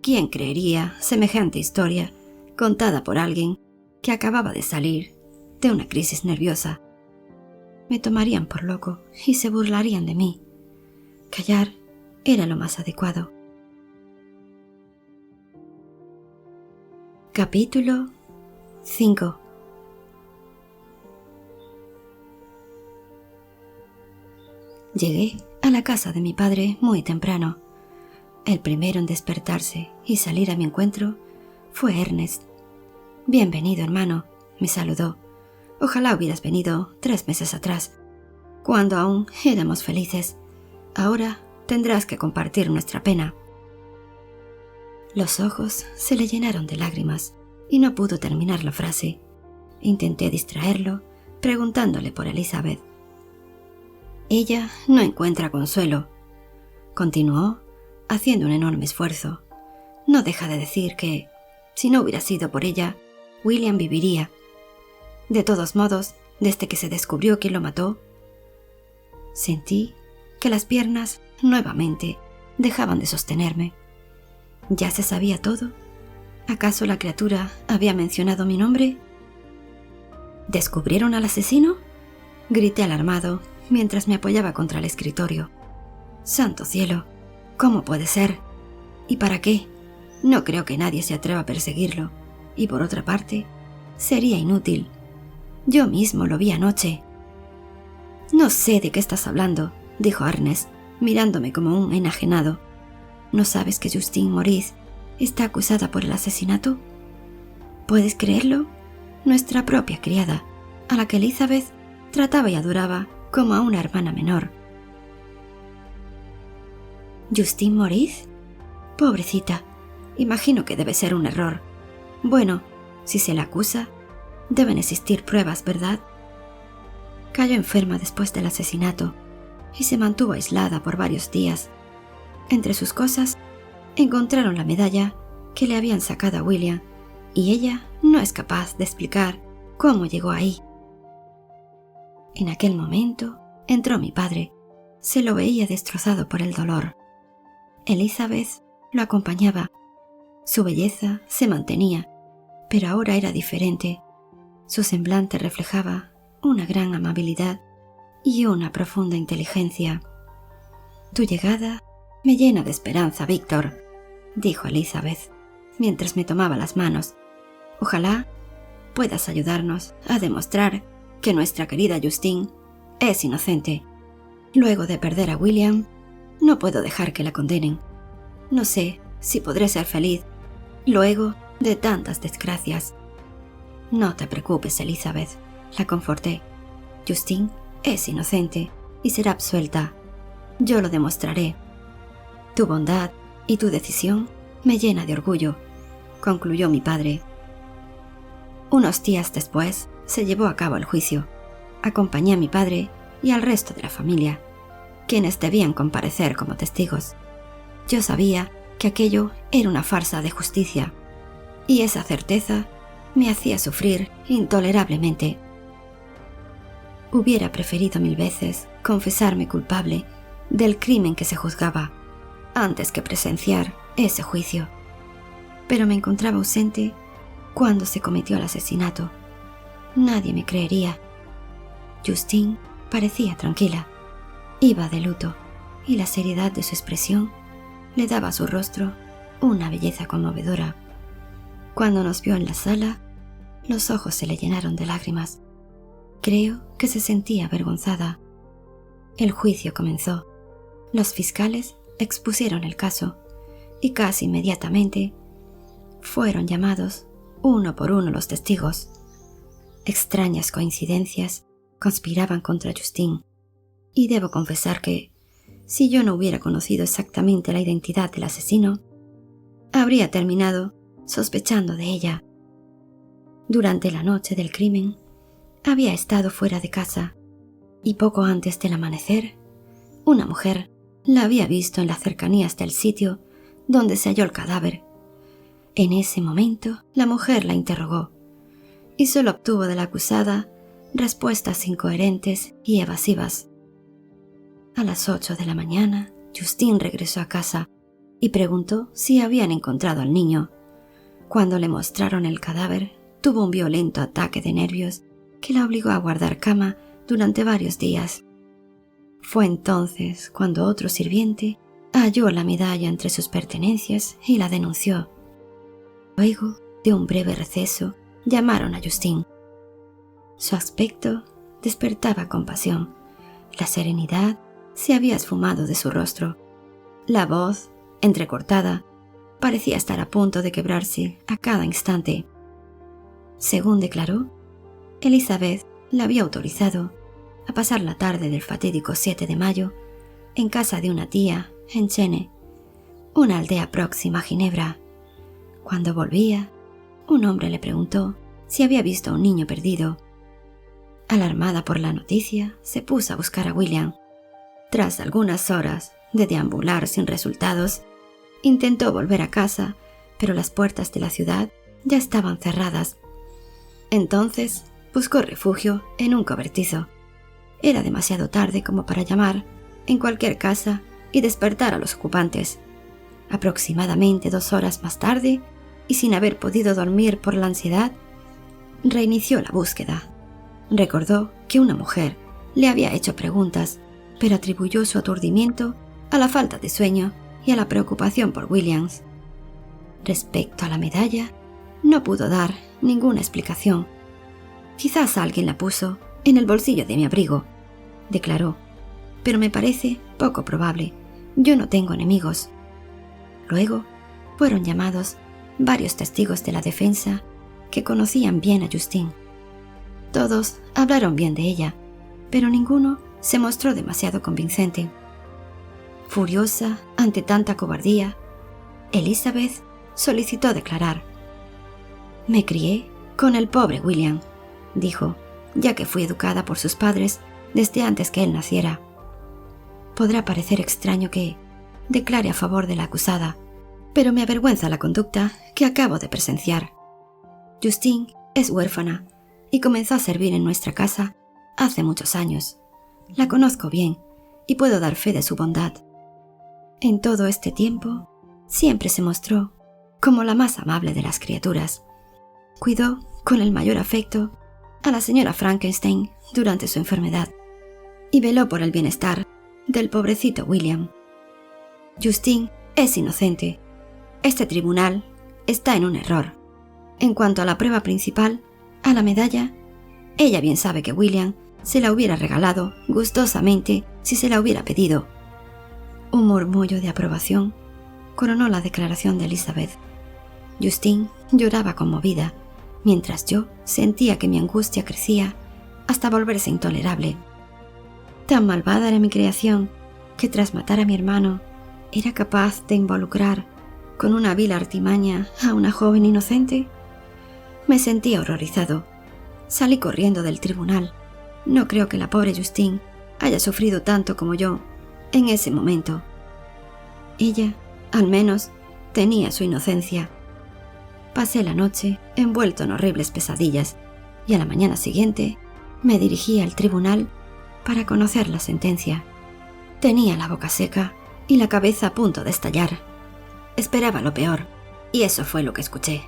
¿Quién creería semejante historia contada por alguien que acababa de salir de una crisis nerviosa? Me tomarían por loco y se burlarían de mí. Callar era lo más adecuado. Capítulo 5. Llegué a la casa de mi padre muy temprano. El primero en despertarse y salir a mi encuentro fue Ernest. «Bienvenido, hermano», me saludó. «Ojalá hubieras venido 3 meses atrás. cuando aún éramos felices. Ahora tendrás que compartir nuestra pena». Los ojos se le llenaron de lágrimas y no pudo terminar la frase. Intenté distraerlo, preguntándole por Elizabeth. «Ella no encuentra consuelo», continuó, haciendo un enorme esfuerzo. «No deja de decir que, si no hubiera sido por ella, William viviría. De todos modos, desde que se descubrió quién lo mató». Sentí que las piernas, nuevamente, dejaban de sostenerme. ¿Ya se sabía todo? ¿Acaso la criatura había mencionado mi nombre? ¿Descubrieron al asesino?, grité alarmado mientras me apoyaba contra el escritorio. «¡Santo cielo! ¿Cómo puede ser? ¿Y para qué? No creo que nadie se atreva a perseguirlo. Y por otra parte, sería inútil. Yo mismo lo vi anoche». «No sé de qué estás hablando», dijo Ernest, mirándome como un enajenado. «¿No sabes que Justine Maurice está acusada por el asesinato? ¿Puedes creerlo? Nuestra propia criada, a la que Elizabeth trataba y adoraba como a una hermana menor». «¿Justine Maurice? Pobrecita, imagino que debe ser un error. Bueno, si se la acusa, deben existir pruebas, ¿verdad? Cayó enferma después del asesinato y se mantuvo aislada por varios días. Entre sus cosas, encontraron la medalla que le habían sacado a William y ella no es capaz de explicar cómo llegó ahí». En aquel momento entró mi padre. Se lo veía destrozado por el dolor. Elizabeth lo acompañaba. Su belleza se mantenía, pero ahora era diferente. Su semblante reflejaba una gran amabilidad y una profunda inteligencia. «Tu llegada me llena de esperanza, Víctor», dijo Elizabeth, mientras me tomaba las manos. «Ojalá puedas ayudarnos a demostrar que nuestra querida Justine es inocente. Luego de perder a William, no puedo dejar que la condenen. No sé si podré ser feliz luego de tantas desgracias». «No te preocupes, Elizabeth», la conforté. «Justine es inocente y será absuelta. Yo lo demostraré. Tu bondad y tu decisión me llena de orgullo», concluyó mi padre. Unos días después se llevó a cabo el juicio. Acompañé a mi padre y al resto de la familia, quienes debían comparecer como testigos. Yo sabía que aquello era una farsa de justicia, y esa certeza me hacía sufrir intolerablemente. Hubiera preferido 1000 veces confesarme culpable del crimen que se juzgaba, antes que presenciar ese juicio. Pero me encontraba ausente cuando se cometió el asesinato. Nadie me creería. Justine parecía tranquila. Iba de luto, y la seriedad de su expresión le daba a su rostro una belleza conmovedora. Cuando nos vio en la sala, los ojos se le llenaron de lágrimas. Creo que se sentía avergonzada. El juicio comenzó. Los fiscales expusieron el caso y casi inmediatamente fueron llamados uno por uno los testigos. Extrañas coincidencias conspiraban contra Justine, y debo confesar que, si yo no hubiera conocido exactamente la identidad del asesino, habría terminado sospechando de ella. Durante la noche del crimen, había estado fuera de casa, y poco antes del amanecer, una mujer la había visto en las cercanías del sitio donde se halló el cadáver. En ese momento, la mujer la interrogó, y solo obtuvo de la acusada respuestas incoherentes y evasivas. A las 8 de la mañana, Justine regresó a casa y preguntó si habían encontrado al niño. Cuando le mostraron el cadáver, tuvo un violento ataque de nervios que la obligó a guardar cama durante varios días. Fue entonces cuando otro sirviente halló la medalla entre sus pertenencias y la denunció. Luego de un breve receso, llamaron a Justine. Su aspecto despertaba compasión. La serenidad se había esfumado de su rostro. La voz, entrecortada, parecía estar a punto de quebrarse a cada instante. Según declaró, Elizabeth la había autorizado a pasar la tarde del fatídico 7 de mayo en casa de una tía en Chene, una aldea próxima a Ginebra. Cuando volvía, un hombre le preguntó si había visto a un niño perdido. Alarmada por la noticia, se puso a buscar a William. Tras algunas horas de deambular sin resultados, intentó volver a casa, pero las puertas de la ciudad ya estaban cerradas. Entonces buscó refugio en un cobertizo. Era demasiado tarde como para llamar en cualquier casa y despertar a los ocupantes. Aproximadamente 2 horas más tarde, y sin haber podido dormir por la ansiedad, reinició la búsqueda. Recordó que una mujer le había hecho preguntas, pero atribuyó su aturdimiento a la falta de sueño y a la preocupación por Williams. Respecto a la medalla, no pudo dar ninguna explicación. «Quizás alguien la puso en el bolsillo de mi abrigo», declaró, «pero me parece poco probable. Yo no tengo enemigos». Luego fueron llamados varios testigos de la defensa que conocían bien a Justine. Todos hablaron bien de ella, pero ninguno se mostró demasiado convincente. Furiosa ante tanta cobardía, Elizabeth solicitó declarar. «Me crié con el pobre William», dijo, «ya que fui educada por sus padres desde antes que él naciera. Podrá parecer extraño que declare a favor de la acusada, pero me avergüenza la conducta que acabo de presenciar. Justine es huérfana y comenzó a servir en nuestra casa hace muchos años. La conozco bien y puedo dar fe de su bondad. En todo este tiempo, siempre se mostró como la más amable de las criaturas. Cuidó con el mayor afecto a la señora Frankenstein durante su enfermedad y veló por el bienestar del pobrecito William. Justine es inocente. Este tribunal está en un error. En cuanto a la prueba principal, a la medalla, ella bien sabe que William se la hubiera regalado gustosamente si se la hubiera pedido». Un murmullo de aprobación coronó la declaración de Elizabeth. Justine lloraba conmovida, mientras yo sentía que mi angustia crecía hasta volverse intolerable. Tan malvada era mi creación que tras matar a mi hermano era capaz de involucrar con una vil artimaña a una joven inocente. Me sentía horrorizado. Salí corriendo del tribunal. No creo que la pobre Justine haya sufrido tanto como yo en ese momento. Ella, al menos, tenía su inocencia. Pasé la noche envuelto en horribles pesadillas y a la mañana siguiente me dirigí al tribunal para conocer la sentencia. Tenía la boca seca y la cabeza a punto de estallar. Esperaba lo peor, y eso fue lo que escuché.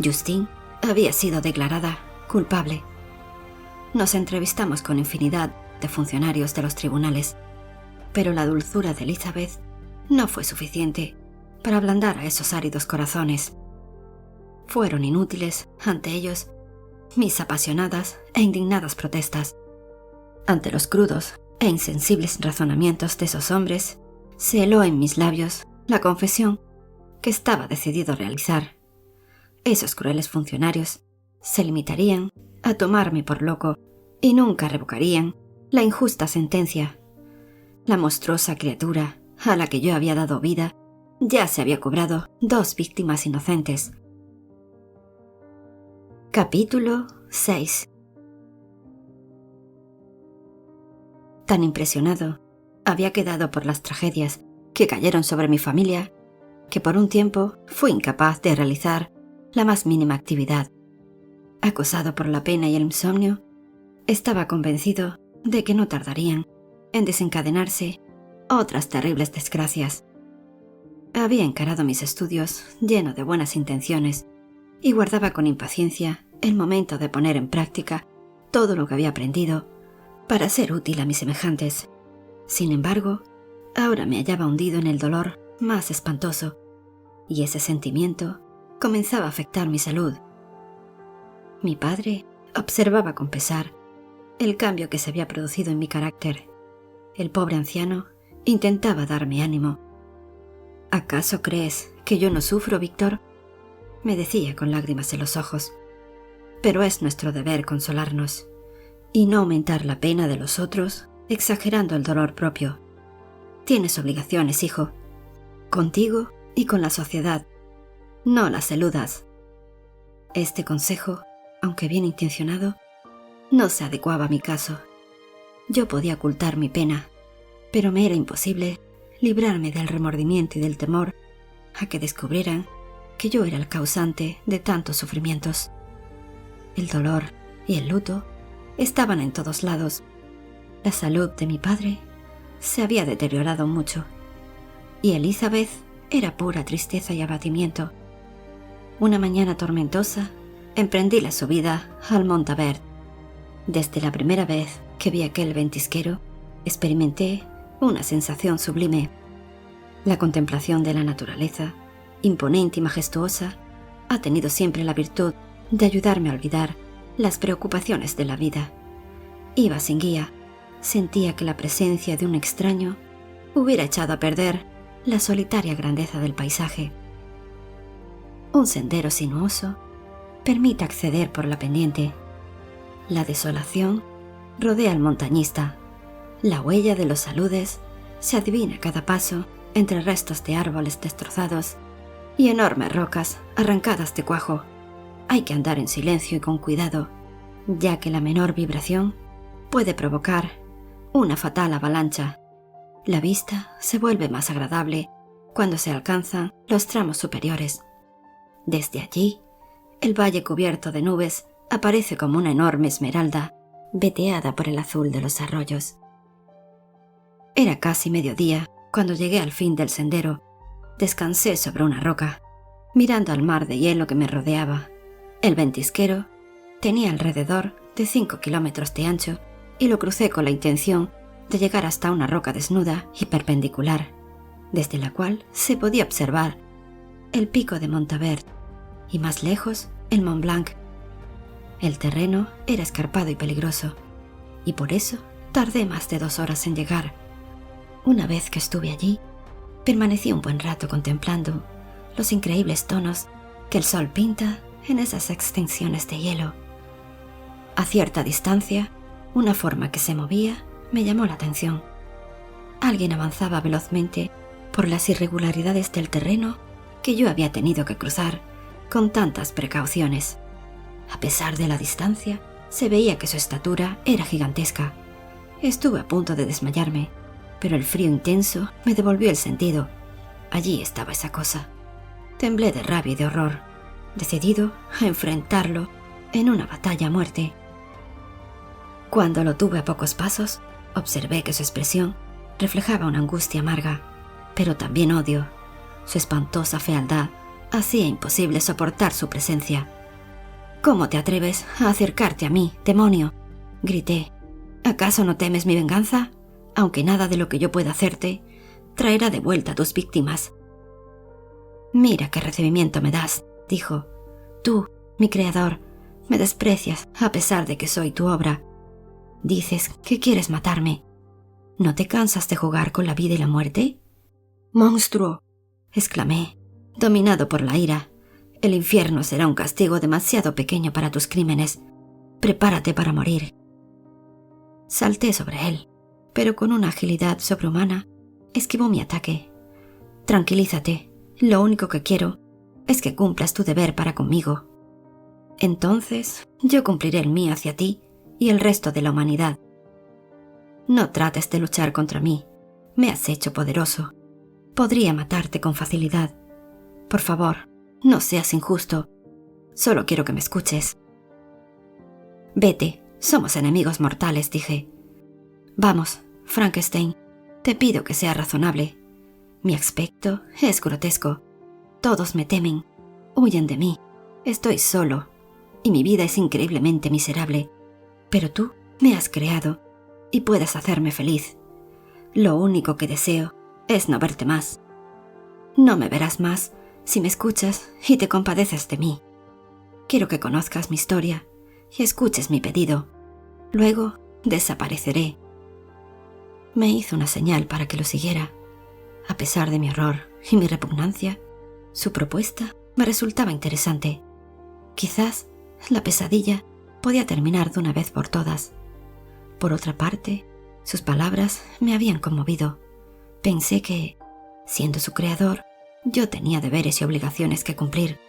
Justine había sido declarada culpable. Nos entrevistamos con infinidad de funcionarios de los tribunales, pero la dulzura de Elizabeth no fue suficiente para ablandar a esos áridos corazones. Fueron inútiles ante ellos mis apasionadas e indignadas protestas. Ante los crudos e insensibles razonamientos de esos hombres, se heló en mis labios la confesión que estaba decidido a realizar. Esos crueles funcionarios se limitarían a tomarme por loco y nunca revocarían la injusta sentencia. La monstruosa criatura a la que yo había dado vida ya se había cobrado 2 víctimas inocentes. Capítulo 6. Tan impresionado había quedado por las tragedias que cayeron sobre mi familia que por un tiempo fui incapaz de realizar la más mínima actividad. Acosado por la pena y el insomnio, estaba convencido de que no tardarían en desencadenarse otras terribles desgracias. Había encarado mis estudios lleno de buenas intenciones y guardaba con impaciencia el momento de poner en práctica todo lo que había aprendido para ser útil a mis semejantes. Sin embargo, ahora me hallaba hundido en el dolor más espantoso, y ese sentimiento comenzaba a afectar mi salud. Mi padre observaba con pesar el cambio que se había producido en mi carácter. El pobre anciano intentaba darme ánimo. «¿Acaso crees que yo no sufro, Víctor?», me decía con lágrimas en los ojos. «Pero es nuestro deber consolarnos, y no aumentar la pena de los otros exagerando el dolor propio. Tienes obligaciones, hijo, contigo y con la sociedad. No las eludas. Este consejo, aunque bien intencionado, no se adecuaba a mi caso. Yo podía ocultar mi pena, pero me era imposible librarme del remordimiento y del temor a que descubrieran que yo era el causante de tantos sufrimientos. El dolor y el luto estaban en todos lados. La salud de mi padre se había deteriorado mucho y Elizabeth era pura tristeza y abatimiento. Una mañana tormentosa emprendí la subida al Montabert. Desde la primera vez que vi aquel ventisquero, experimenté una sensación sublime. La contemplación de la naturaleza, imponente y majestuosa, ha tenido siempre la virtud de ayudarme a olvidar las preocupaciones de la vida. Iba sin guía, sentía que la presencia de un extraño hubiera echado a perder la solitaria grandeza del paisaje. Un sendero sinuoso permite acceder por la pendiente. La desolación rodea al montañista. La huella de los aludes se adivina a cada paso entre restos de árboles destrozados y enormes rocas arrancadas de cuajo. Hay que andar en silencio y con cuidado, ya que la menor vibración puede provocar una fatal avalancha. La vista se vuelve más agradable cuando se alcanzan los tramos superiores. Desde allí, el valle cubierto de nubes aparece como una enorme esmeralda veteada por el azul de los arroyos. Era casi mediodía cuando llegué al fin del sendero. Descansé sobre una roca, mirando al mar de hielo que me rodeaba. El ventisquero tenía alrededor de 5 kilómetros de ancho y lo crucé con la intención de llegar hasta una roca desnuda y perpendicular, desde la cual se podía observar el pico de Montabert y más lejos el Mont Blanc. El terreno era escarpado y peligroso, y por eso tardé más de 2 horas en llegar. Una vez que estuve allí, permanecí un buen rato contemplando los increíbles tonos que el sol pinta en esas extensiones de hielo. A cierta distancia, una forma que se movía me llamó la atención. Alguien avanzaba velozmente por las irregularidades del terreno que yo había tenido que cruzar con tantas precauciones. A pesar de la distancia, se veía que su estatura era gigantesca. Estuve a punto de desmayarme, pero el frío intenso me devolvió el sentido. Allí estaba esa cosa. Temblé de rabia y de horror, decidido a enfrentarlo en una batalla a muerte. Cuando lo tuve a pocos pasos, observé que su expresión reflejaba una angustia amarga, pero también odio. Su espantosa fealdad hacía imposible soportar su presencia. «¿Cómo te atreves a acercarte a mí, demonio?», grité. «¿Acaso no temes mi venganza? Aunque nada de lo que yo pueda hacerte traerá de vuelta a tus víctimas». «Mira qué recibimiento me das», dijo. «Tú, mi creador, me desprecias a pesar de que soy tu obra. Dices que quieres matarme. ¿No te cansas de jugar con la vida y la muerte?». «Monstruo», exclamé, dominado por la ira. «El infierno será un castigo demasiado pequeño para tus crímenes. Prepárate para morir». Salté sobre él, pero con una agilidad sobrehumana esquivó mi ataque. «Tranquilízate, lo único que quiero es que cumplas tu deber para conmigo. Entonces yo cumpliré el mío hacia ti y el resto de la humanidad. No trates de luchar contra mí, me has hecho poderoso. Podría matarte con facilidad. Por favor, no seas injusto. Solo quiero que me escuches». «Vete, somos enemigos mortales», dije. «Vamos, Frankenstein, te pido que seas razonable. Mi aspecto es grotesco. Todos me temen, huyen de mí. Estoy solo y mi vida es increíblemente miserable. Pero tú me has creado y puedes hacerme feliz. Lo único que deseo es no verte más. No me verás más si me escuchas y te compadeces de mí. Quiero que conozcas mi historia y escuches mi pedido. Luego desapareceré». Me hizo una señal para que lo siguiera. A pesar de mi horror y mi repugnancia, su propuesta me resultaba interesante. Quizás la pesadilla podía terminar de una vez por todas. Por otra parte, sus palabras me habían conmovido. Pensé que, siendo su creador, yo tenía deberes y obligaciones que cumplir.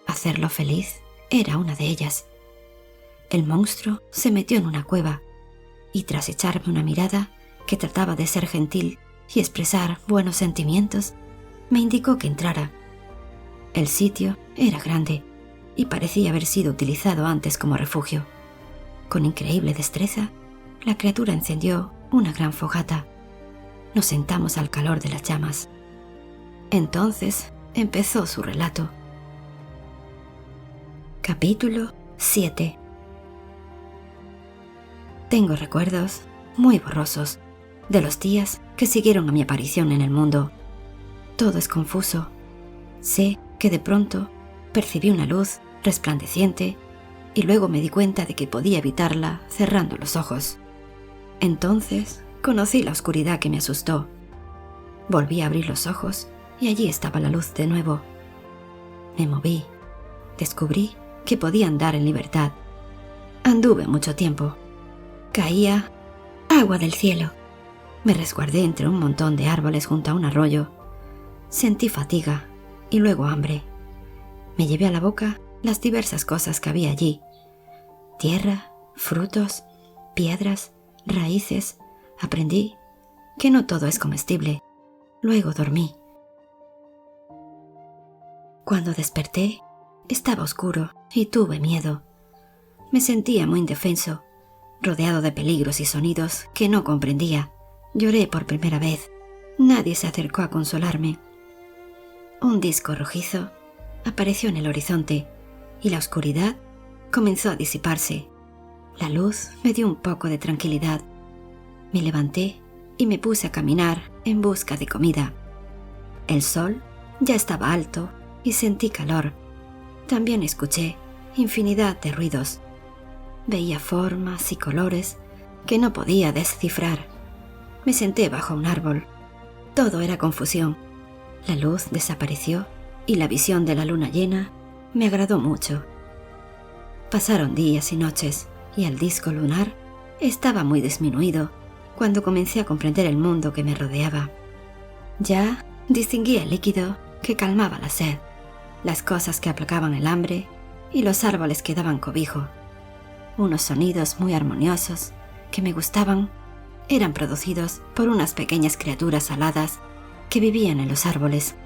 Hacerlo feliz era una de ellas. El monstruo se metió en una cueva y tras echarme una mirada que trataba de ser gentil y expresar buenos sentimientos, me indicó que entrara. El sitio era grande y parecía haber sido utilizado antes como refugio. Con increíble destreza, la criatura encendió una gran fogata. Nos sentamos al calor de las llamas. Entonces empezó su relato. Capítulo 7. Tengo recuerdos muy borrosos de los días que siguieron a mi aparición en el mundo. Todo es confuso. Sé que de pronto percibí una luz resplandeciente y luego me di cuenta de que podía evitarla cerrando los ojos. Entonces conocí la oscuridad que me asustó. Volví a abrir los ojos y allí estaba la luz de nuevo. Me moví. Descubrí que podía andar en libertad. Anduve mucho tiempo. Caía agua del cielo. Me resguardé entre un montón de árboles junto a un arroyo. Sentí fatiga y luego hambre. Me llevé a la boca las diversas cosas que había allí. Tierra, frutos, piedras, raíces. Aprendí que no todo es comestible. Luego dormí. Cuando desperté, estaba oscuro y tuve miedo. Me sentía muy indefenso, rodeado de peligros y sonidos que no comprendía. Lloré por primera vez. Nadie se acercó a consolarme. Un disco rojizo apareció en el horizonte y la oscuridad comenzó a disiparse. La luz me dio un poco de tranquilidad. Me levanté y me puse a caminar en busca de comida. El sol ya estaba alto y sentí calor. También escuché infinidad de ruidos. Veía formas y colores que no podía descifrar. Me senté bajo un árbol. Todo era confusión. La luz desapareció y la visión de la luna llena me agradó mucho. Pasaron días y noches y el disco lunar estaba muy disminuido cuando comencé a comprender el mundo que me rodeaba. Ya distinguía el líquido que calmaba la sed, las cosas que aplacaban el hambre y los árboles que daban cobijo. Unos sonidos muy armoniosos que me gustaban eran producidos por unas pequeñas criaturas aladas que vivían en los árboles.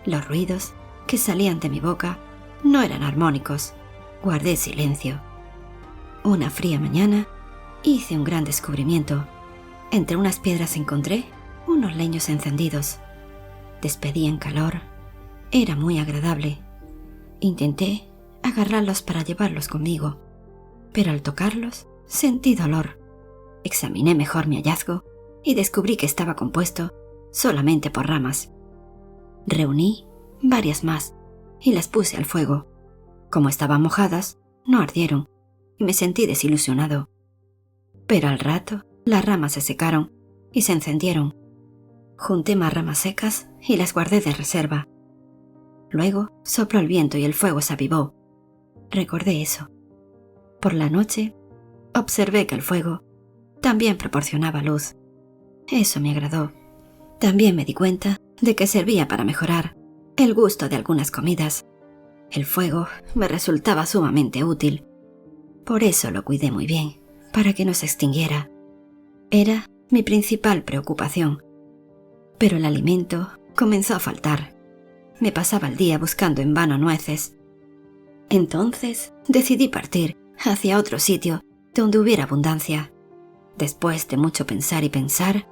Los ruidos que salían de mi boca no eran armónicos. Guardé silencio. Una fría mañana hice un gran descubrimiento. Entre unas piedras encontré unos leños encendidos. Despedían calor. Era muy agradable. Intenté agarrarlos para llevarlos conmigo, pero al tocarlos sentí dolor. Examiné mejor mi hallazgo y descubrí que estaba compuesto solamente por ramas. Reuní varias más y las puse al fuego. Como estaban mojadas, no ardieron y me sentí desilusionado. Pero al rato las ramas se secaron y se encendieron. Junté más ramas secas y las guardé de reserva. Luego sopló el viento y el fuego se avivó. Recordé eso. Por la noche, observé que el fuego también proporcionaba luz. Eso me agradó. También me di cuenta de que servía para mejorar el gusto de algunas comidas. El fuego me resultaba sumamente útil. Por eso lo cuidé muy bien, para que no se extinguiera. Era mi principal preocupación. Pero el alimento comenzó a faltar. Me pasaba el día buscando en vano nueces. Entonces decidí partir hacia otro sitio donde hubiera abundancia. Después de mucho pensar y pensar,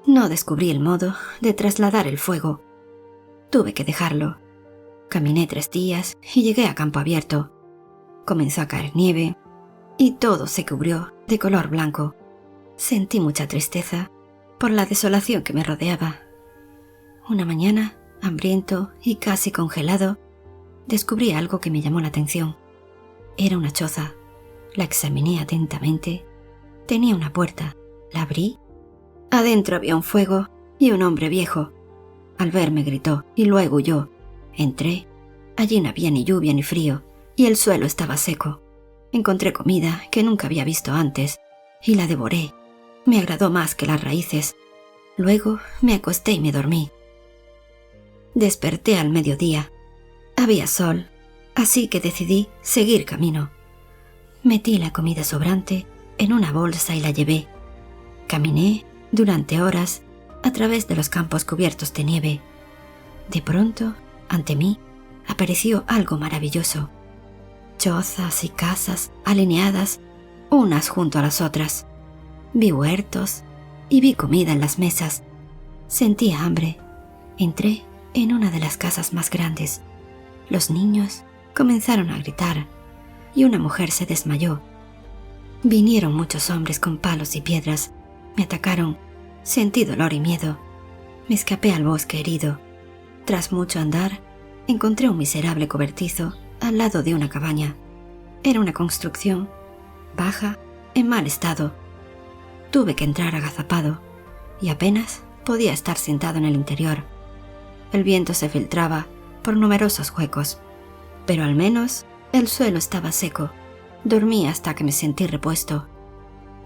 no descubrí el modo de trasladar el fuego. Tuve que dejarlo. Caminé 3 días y llegué a campo abierto. Comenzó a caer nieve y todo se cubrió de color blanco. Sentí mucha tristeza por la desolación que me rodeaba. Una mañana, hambriento y casi congelado, descubrí algo que me llamó la atención. Era una choza. La examiné atentamente. Tenía una puerta. La abrí. Adentro había un fuego y un hombre viejo. Al verme gritó y luego huyó. Entré. Allí no había ni lluvia ni frío y el suelo estaba seco. Encontré comida que nunca había visto antes y la devoré. Me agradó más que las raíces. Luego me acosté y me dormí. Desperté al mediodía. Había sol, así que decidí seguir camino. Metí la comida sobrante en una bolsa y la llevé. Caminé durante horas a través de los campos cubiertos de nieve. De pronto, ante mí, apareció algo maravilloso. Chozas y casas alineadas unas junto a las otras. Vi huertos y vi comida en las mesas. Sentía hambre. Entré en una de las casas más grandes. Los niños comenzaron a gritar y una mujer se desmayó. Vinieron muchos hombres con palos y piedras. Me atacaron. Sentí dolor y miedo. Me escapé al bosque herido. Tras mucho andar, encontré un miserable cobertizo al lado de una cabaña. Era una construcción baja, en mal estado. Tuve que entrar agazapado y apenas podía estar sentado en el interior. El viento se filtraba por numerosos huecos, pero al menos el suelo estaba seco. Dormí hasta que me sentí repuesto.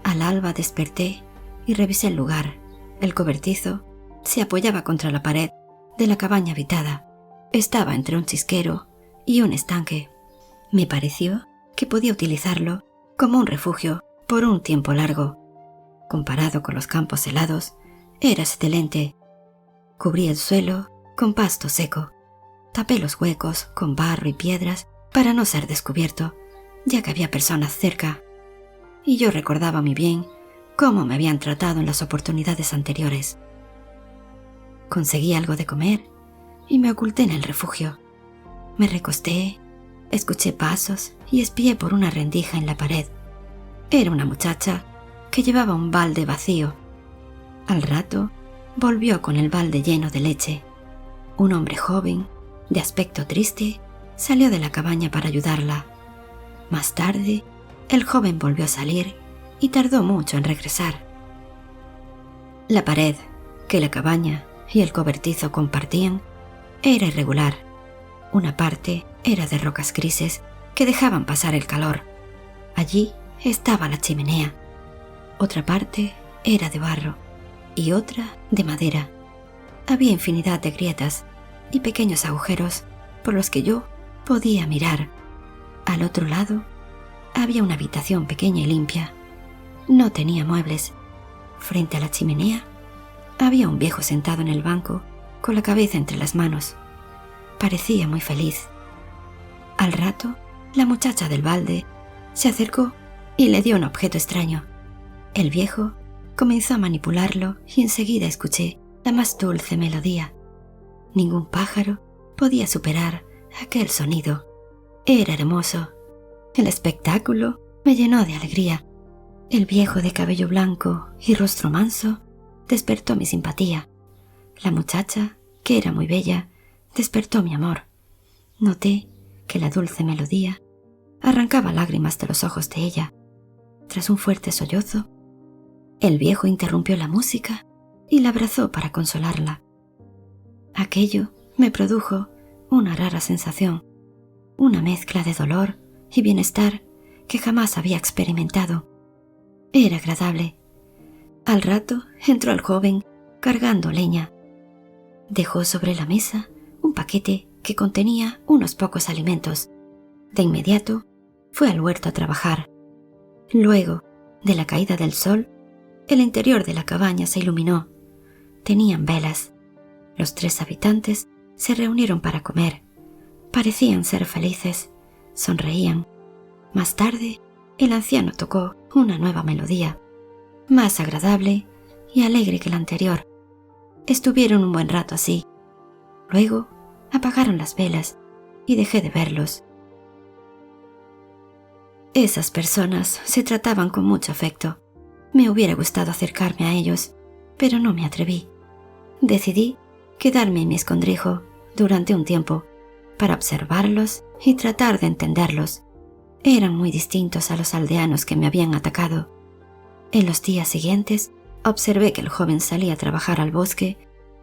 Al alba desperté y revisé el lugar. El cobertizo se apoyaba contra la pared de la cabaña habitada. Estaba entre un chisquero y un estanque. Me pareció que podía utilizarlo como un refugio por un tiempo largo. Comparado con los campos helados, era excelente. Cubrí el suelo con pasto seco. Tapé los huecos con barro y piedras para no ser descubierto, ya que había personas cerca. Y yo recordaba muy bien cómo me habían tratado en las oportunidades anteriores. Conseguí algo de comer y me oculté en el refugio. Me recosté, escuché pasos y espié por una rendija en la pared. Era una muchacha que llevaba un balde vacío. Al rato, volvió con el balde lleno de leche. Un hombre joven, de aspecto triste, salió de la cabaña para ayudarla. Más tarde, el joven volvió a salir y tardó mucho en regresar. La pared que la cabaña y el cobertizo compartían era irregular. Una parte era de rocas grises que dejaban pasar el calor. Allí estaba la chimenea. Otra parte era de barro y otra de madera. Había infinidad de grietas y pequeños agujeros por los que yo podía mirar. Al otro lado había una habitación pequeña y limpia. No tenía muebles. Frente a la chimenea había un viejo sentado en el banco con la cabeza entre las manos. Parecía muy feliz. Al rato, la muchacha del balde se acercó y le dio un objeto extraño. El viejo comenzó a manipularlo y enseguida escuché la más dulce melodía. Ningún pájaro podía superar aquel sonido. Era hermoso. El espectáculo me llenó de alegría. El viejo de cabello blanco y rostro manso despertó mi simpatía. La muchacha, que era muy bella, despertó mi amor. Noté que la dulce melodía arrancaba lágrimas de los ojos de ella. Tras un fuerte sollozo, el viejo interrumpió la música y la abrazó para consolarla. Aquello me produjo una rara sensación, una mezcla de dolor y bienestar que jamás había experimentado. Era agradable. Al rato entró el joven cargando leña. Dejó sobre la mesa un paquete que contenía unos pocos alimentos. De inmediato fue al huerto a trabajar. Luego de la caída del sol, el interior de la cabaña se iluminó. Tenían velas. Los 3 habitantes se reunieron para comer. Parecían ser felices. Sonreían. Más tarde, el anciano tocó una nueva melodía, más agradable y alegre que la anterior. Estuvieron un buen rato así. Luego apagaron las velas y dejé de verlos. Esas personas se trataban con mucho afecto. Me hubiera gustado acercarme a ellos, pero no me atreví. Decidí quedarme en mi escondrijo durante un tiempo para observarlos y tratar de entenderlos. Eran muy distintos a los aldeanos que me habían atacado. En los días siguientes observé que el joven salía a trabajar al bosque,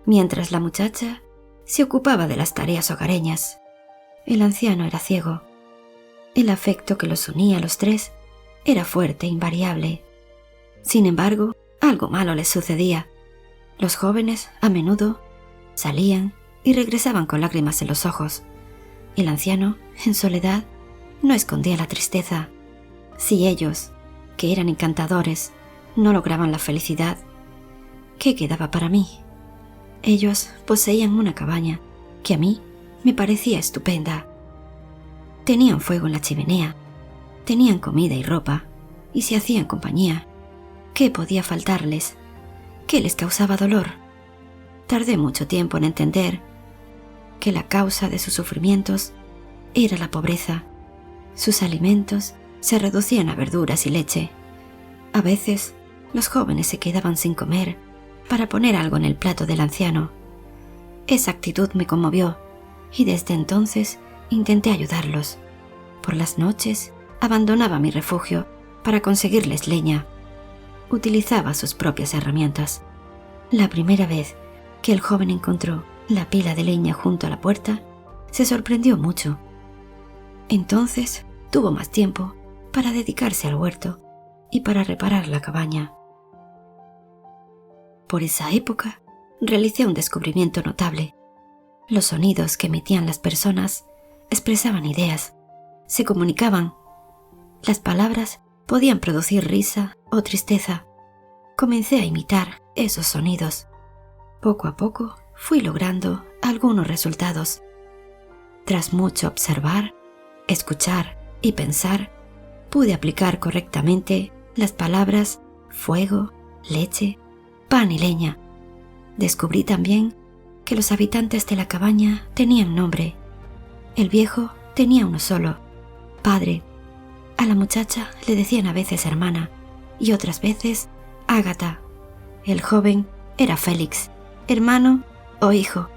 mientras la muchacha se ocupaba de las tareas hogareñas. El anciano era ciego. El afecto que los unía a los 3 era fuerte e invariable. Sin embargo, algo malo les sucedía. Los jóvenes, a menudo, salían y regresaban con lágrimas en los ojos. El anciano, en soledad, no escondía la tristeza. Si ellos, que eran encantadores, no lograban la felicidad, ¿qué quedaba para mí? Ellos poseían una cabaña que a mí me parecía estupenda. Tenían fuego en la chimenea, tenían comida y ropa, y se hacían compañía. ¿Qué podía faltarles? ¿Qué les causaba dolor? Tardé mucho tiempo en entender que la causa de sus sufrimientos era la pobreza. Sus alimentos se reducían a verduras y leche. A veces, los jóvenes se quedaban sin comer para poner algo en el plato del anciano. Esa actitud me conmovió y desde entonces intenté ayudarlos. Por las noches abandonaba mi refugio para conseguirles leña. Utilizaba sus propias herramientas. La primera vez que el joven encontró la pila de leña junto a la puerta, se sorprendió mucho. Entonces tuvo más tiempo para dedicarse al huerto y para reparar la cabaña. Por esa época, realicé un descubrimiento notable. Los sonidos que emitían las personas expresaban ideas, se comunicaban. Las palabras podían producir risa o tristeza. Comencé a imitar esos sonidos. Poco a poco fui logrando algunos resultados. Tras mucho observar, escuchar y pensar, pude aplicar correctamente las palabras fuego, leche, pan y leña. Descubrí también que los habitantes de la cabaña tenían nombre. El viejo tenía uno solo, padre. A la muchacha le decían a veces hermana y otras veces Ágata. El joven era Félix, hermano o hijo.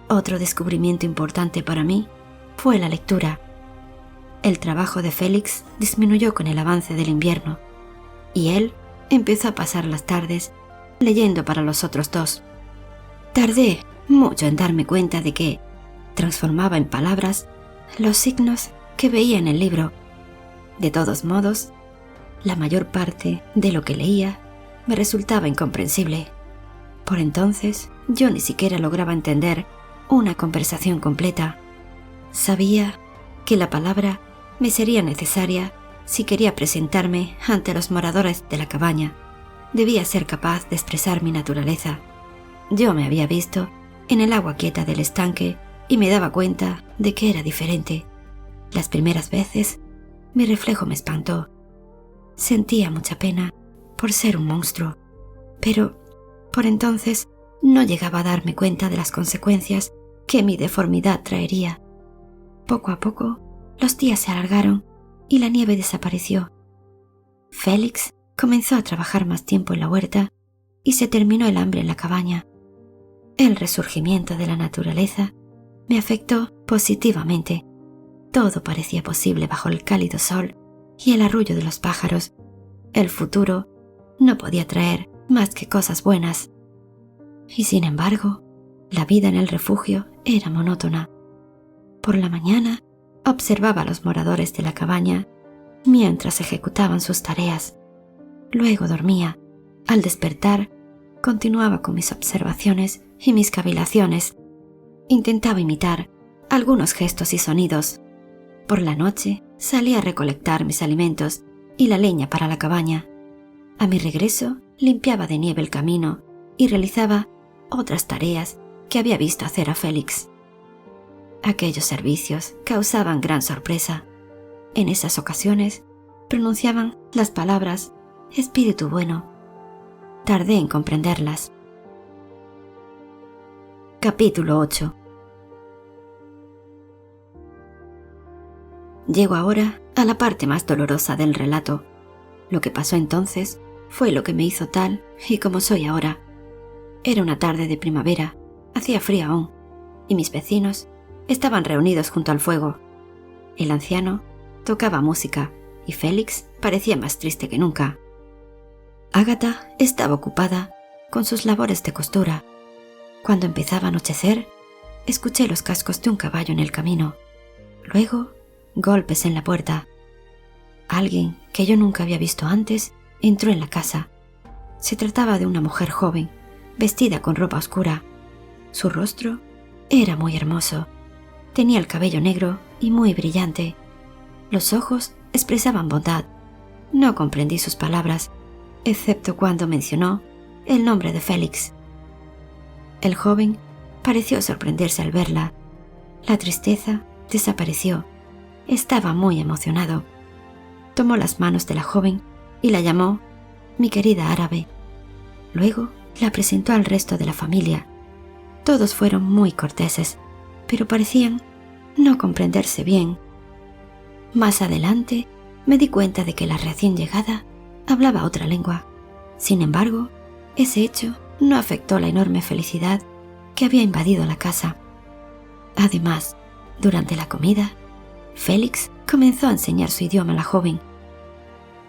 Otro descubrimiento importante para mí fue la lectura. El trabajo de Félix disminuyó con el avance del invierno y él empezó a pasar las tardes leyendo para los otros dos. Tardé mucho en darme cuenta de que transformaba en palabras los signos que veía en el libro. De todos modos, la mayor parte de lo que leía me resultaba incomprensible. Por entonces, yo ni siquiera lograba entender una conversación completa. Sabía que la palabra me sería necesaria si quería presentarme ante los moradores de la cabaña. Debía ser capaz de expresar mi naturaleza. Yo me había visto en el agua quieta del estanque y me daba cuenta de que era diferente. Las primeras veces, mi reflejo me espantó. Sentía mucha pena por ser un monstruo, pero por entonces no llegaba a darme cuenta de las consecuencias que mi deformidad traería. Poco a poco, los días se alargaron y la nieve desapareció. Félix comenzó a trabajar más tiempo en la huerta y se terminó el hambre en la cabaña. El resurgimiento de la naturaleza me afectó positivamente. Todo parecía posible bajo el cálido sol y el arrullo de los pájaros. El futuro no podía traer más que cosas buenas. Y sin embargo, la vida en el refugio era monótona. Por la mañana observaba a los moradores de la cabaña mientras ejecutaban sus tareas. Luego dormía. Al despertar, continuaba con mis observaciones y mis cavilaciones. Intentaba imitar algunos gestos y sonidos. Por la noche salía a recolectar mis alimentos y la leña para la cabaña. A mi regreso, limpiaba de nieve el camino y realizaba otras tareas que había visto hacer a Félix. Aquellos servicios causaban gran sorpresa. En esas ocasiones pronunciaban las palabras espíritu bueno. Tardé en comprenderlas. Capítulo 8. Llego ahora a la parte más dolorosa del relato. Lo que pasó entonces fue lo que me hizo tal y como soy ahora. Era una tarde de primavera, hacía frío aún, y mis vecinos estaban reunidos junto al fuego. El anciano tocaba música y Félix parecía más triste que nunca. Ágata estaba ocupada con sus labores de costura. Cuando empezaba a anochecer, escuché los cascos de un caballo en el camino. Luego, golpes en la puerta. Alguien que yo nunca había visto antes entró en la casa. Se trataba de una mujer joven, vestida con ropa oscura. Su rostro era muy hermoso. Tenía el cabello negro y muy brillante. Los ojos expresaban bondad. No comprendí sus palabras, excepto cuando mencionó el nombre de Félix. El joven pareció sorprenderse al verla. La tristeza desapareció. Estaba muy emocionado. Tomó las manos de la joven y la llamó mi querida árabe. Luego la presentó al resto de la familia. Todos fueron muy corteses, pero parecían no comprenderse bien. Más adelante me di cuenta de que la recién llegada hablaba otra lengua. Sin embargo, ese hecho no afectó la enorme felicidad que había invadido la casa. Además, durante la comida, Félix comenzó a enseñar su idioma a la joven.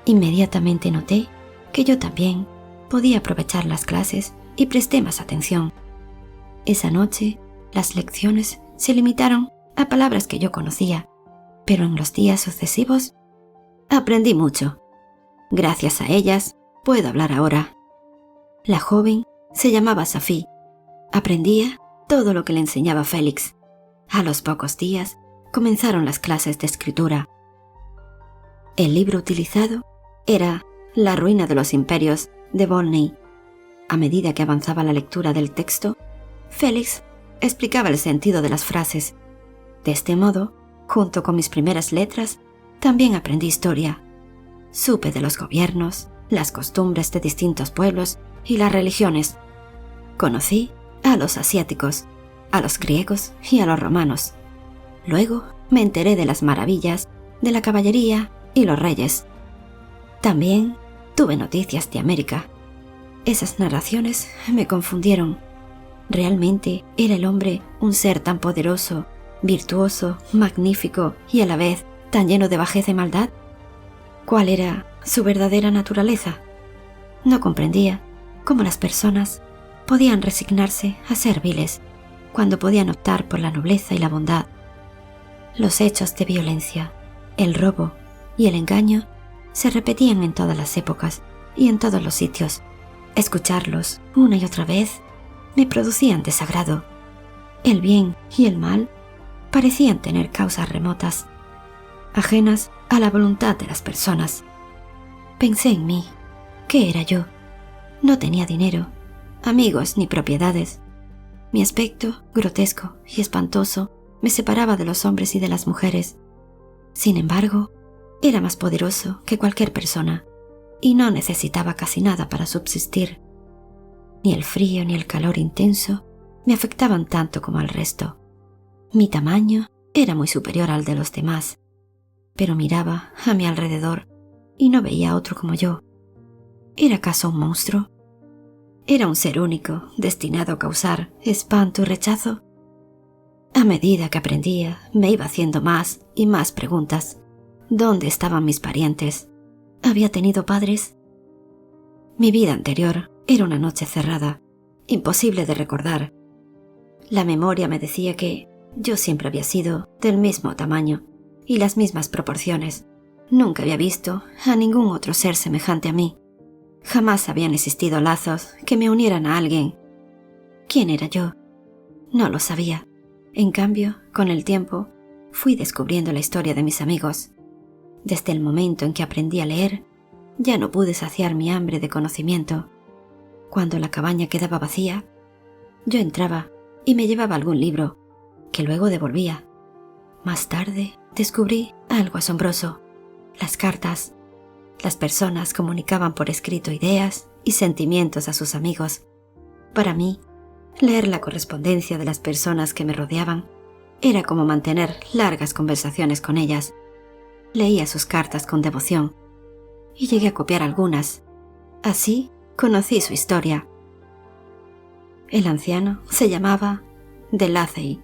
Inmediatamente noté que yo también podía aprovechar las clases y presté más atención. Esa noche, las lecciones se limitaron a palabras que yo conocía, pero en los días sucesivos aprendí mucho. Gracias a ellas puedo hablar ahora. La joven se llamaba Safí. Aprendía todo lo que le enseñaba Félix. A los pocos días comenzaron las clases de escritura. El libro utilizado era La ruina de los imperios de Volney. A medida que avanzaba la lectura del texto, Félix explicaba el sentido de las frases. De este modo, junto con mis primeras letras, también aprendí historia. Supe de los gobiernos, las costumbres de distintos pueblos y las religiones. Conocí a los asiáticos, a los griegos y a los romanos. Luego me enteré de las maravillas de la caballería y los reyes. También tuve noticias de América. Esas narraciones me confundieron. ¿Realmente era el hombre un ser tan poderoso, virtuoso, magnífico y a la vez tan lleno de bajeza y maldad? ¿Cuál era su verdadera naturaleza? No comprendía cómo las personas podían resignarse a ser viles cuando podían optar por la nobleza y la bondad. Los hechos de violencia, el robo y el engaño se repetían en todas las épocas y en todos los sitios. Escucharlos una y otra vez me producían desagrado. El bien y el mal parecían tener causas remotas, ajenas a la voluntad de las personas. Pensé en mí. ¿Qué era yo? No tenía dinero, amigos ni propiedades. Mi aspecto, grotesco y espantoso, me separaba de los hombres y de las mujeres. Sin embargo, era más poderoso que cualquier persona y no necesitaba casi nada para subsistir. Ni el frío ni el calor intenso me afectaban tanto como al resto. Mi tamaño era muy superior al de los demás, pero miraba a mi alrededor y no veía a otro como yo. ¿Era acaso un monstruo? ¿Era un ser único, destinado a causar espanto y rechazo? A medida que aprendía, me iba haciendo más y más preguntas. ¿Dónde estaban mis parientes? ¿Había tenido padres? Mi vida anterior era una noche cerrada, imposible de recordar. La memoria me decía que yo siempre había sido del mismo tamaño y las mismas proporciones. Nunca había visto a ningún otro ser semejante a mí. Jamás habían existido lazos que me unieran a alguien. ¿Quién era yo? No lo sabía. En cambio, con el tiempo, fui descubriendo la historia de mis amigos. Desde el momento en que aprendí a leer, ya no pude saciar mi hambre de conocimiento. Cuando la cabaña quedaba vacía, yo entraba y me llevaba algún libro, que luego devolvía. Más tarde descubrí algo asombroso: las cartas. Las personas comunicaban por escrito ideas y sentimientos a sus amigos. Para mí, leer la correspondencia de las personas que me rodeaban era como mantener largas conversaciones con ellas. Leía sus cartas con devoción y llegué a copiar algunas. Así conocí su historia. El anciano se llamaba de Lacy.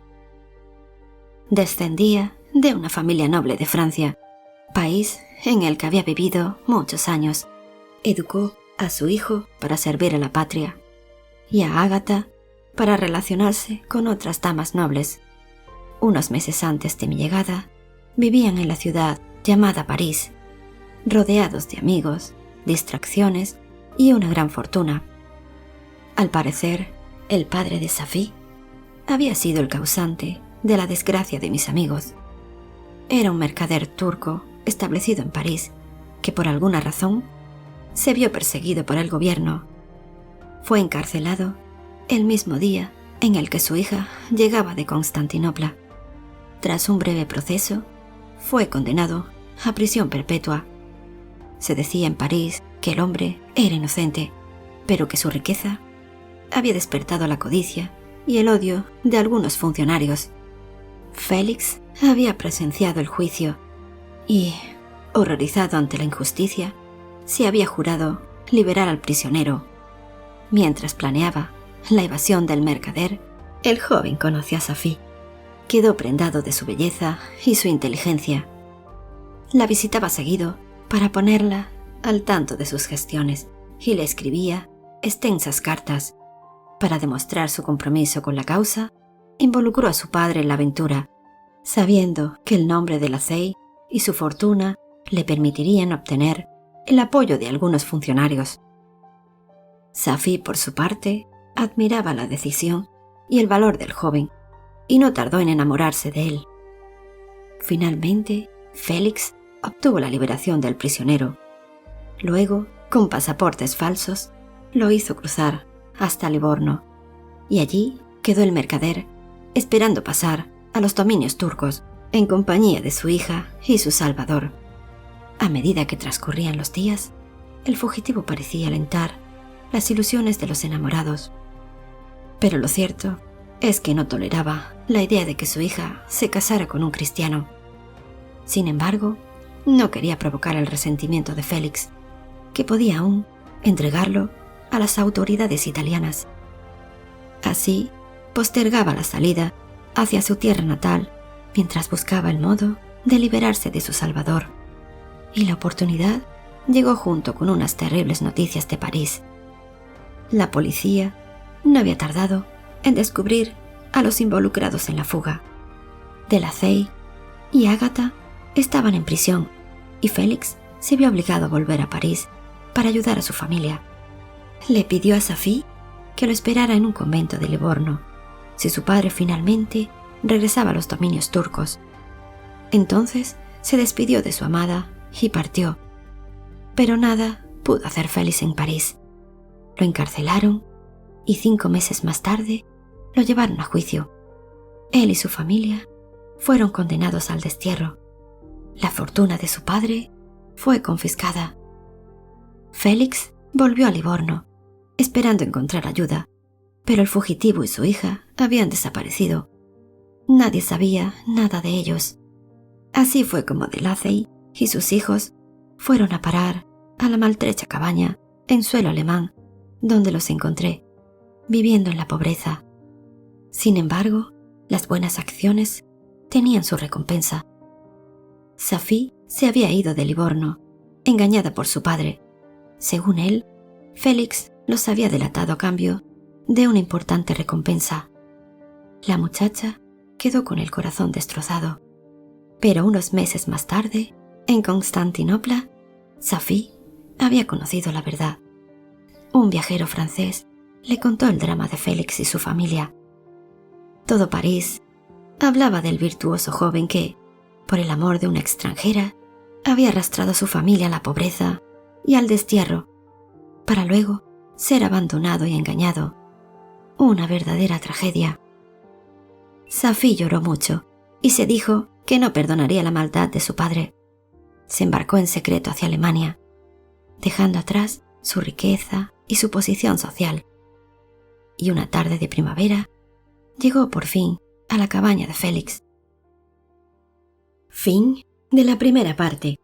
Descendía de una familia noble de Francia, país en el que había vivido muchos años. Educó a su hijo para servir a la patria y a Ágata para relacionarse con otras damas nobles. Unos meses antes de mi llegada, vivían en la ciudad llamada París, rodeados de amigos distracciones y una gran fortuna. Al parecer, el padre de Safi había sido el causante de la desgracia de mis amigos. Era un mercader turco establecido en París que por alguna razón se vio perseguido por el gobierno. Fue encarcelado el mismo día en el que su hija llegaba de Constantinopla. Tras un breve proceso, fue condenado a prisión perpetua. Se decía en París que el hombre era inocente, pero que su riqueza había despertado la codicia y el odio de algunos funcionarios. Félix había presenciado el juicio y, horrorizado ante la injusticia, se había jurado liberar al prisionero. Mientras planeaba la evasión del mercader, el joven conoció a Safi. Quedó prendado de su belleza y su inteligencia. La visitaba seguido para ponerla al tanto de sus gestiones y le escribía extensas cartas. Para demostrar su compromiso con la causa, involucró a su padre en la aventura, sabiendo que el nombre de Lacey y su fortuna le permitirían obtener el apoyo de algunos funcionarios. Safi, por su parte, admiraba la decisión y el valor del joven, y no tardó en enamorarse de él. Finalmente, Félix obtuvo la liberación del prisionero. Luego, con pasaportes falsos, lo hizo cruzar hasta Livorno, y allí quedó el mercader esperando pasar a los dominios turcos en compañía de su hija y su salvador. A medida que transcurrían los días, el fugitivo parecía alentar las ilusiones de los enamorados. Pero lo cierto es que no toleraba la idea de que su hija se casara con un cristiano. Sin embargo, no quería provocar el resentimiento de Félix, que podía aún entregarlo a las autoridades italianas. Así, postergaba la salida hacia su tierra natal mientras buscaba el modo de liberarse de su salvador. Y la oportunidad llegó junto con unas terribles noticias de París. La policía no había tardado en descubrir a los involucrados en la fuga. Delacey y Ágata estaban en prisión y Félix se vio obligado a volver a París para ayudar a su familia. Le pidió a Safi que lo esperara en un convento de Livorno, si su padre finalmente regresaba a los dominios turcos. Entonces se despidió de su amada y partió. Pero nada pudo hacer Félix en París. Lo encarcelaron y 5 meses más tarde lo llevaron a juicio. Él y su familia fueron condenados al destierro. La fortuna de su padre fue confiscada. Félix volvió a Livorno, esperando encontrar ayuda, pero el fugitivo y su hija habían desaparecido. Nadie sabía nada de ellos. Así fue como Delacey y sus hijos fueron a parar a la maltrecha cabaña en suelo alemán, donde los encontré, viviendo en la pobreza. Sin embargo, las buenas acciones tenían su recompensa. Safi se había ido de Livorno, engañada por su padre. Según él, Félix los había delatado a cambio de una importante recompensa. La muchacha quedó con el corazón destrozado, pero unos meses más tarde, en Constantinopla, Safi había conocido la verdad. Un viajero francés le contó el drama de Félix y su familia. Todo París hablaba del virtuoso joven que, por el amor de una extranjera, había arrastrado a su familia a la pobreza y al destierro, para luego ser abandonado y engañado. Una verdadera tragedia. Safi lloró mucho y se dijo que no perdonaría la maldad de su padre. Se embarcó en secreto hacia Alemania, dejando atrás su riqueza y su posición social. Y una tarde de primavera, llegó por fin a la cabaña de Félix. Fin de la primera parte.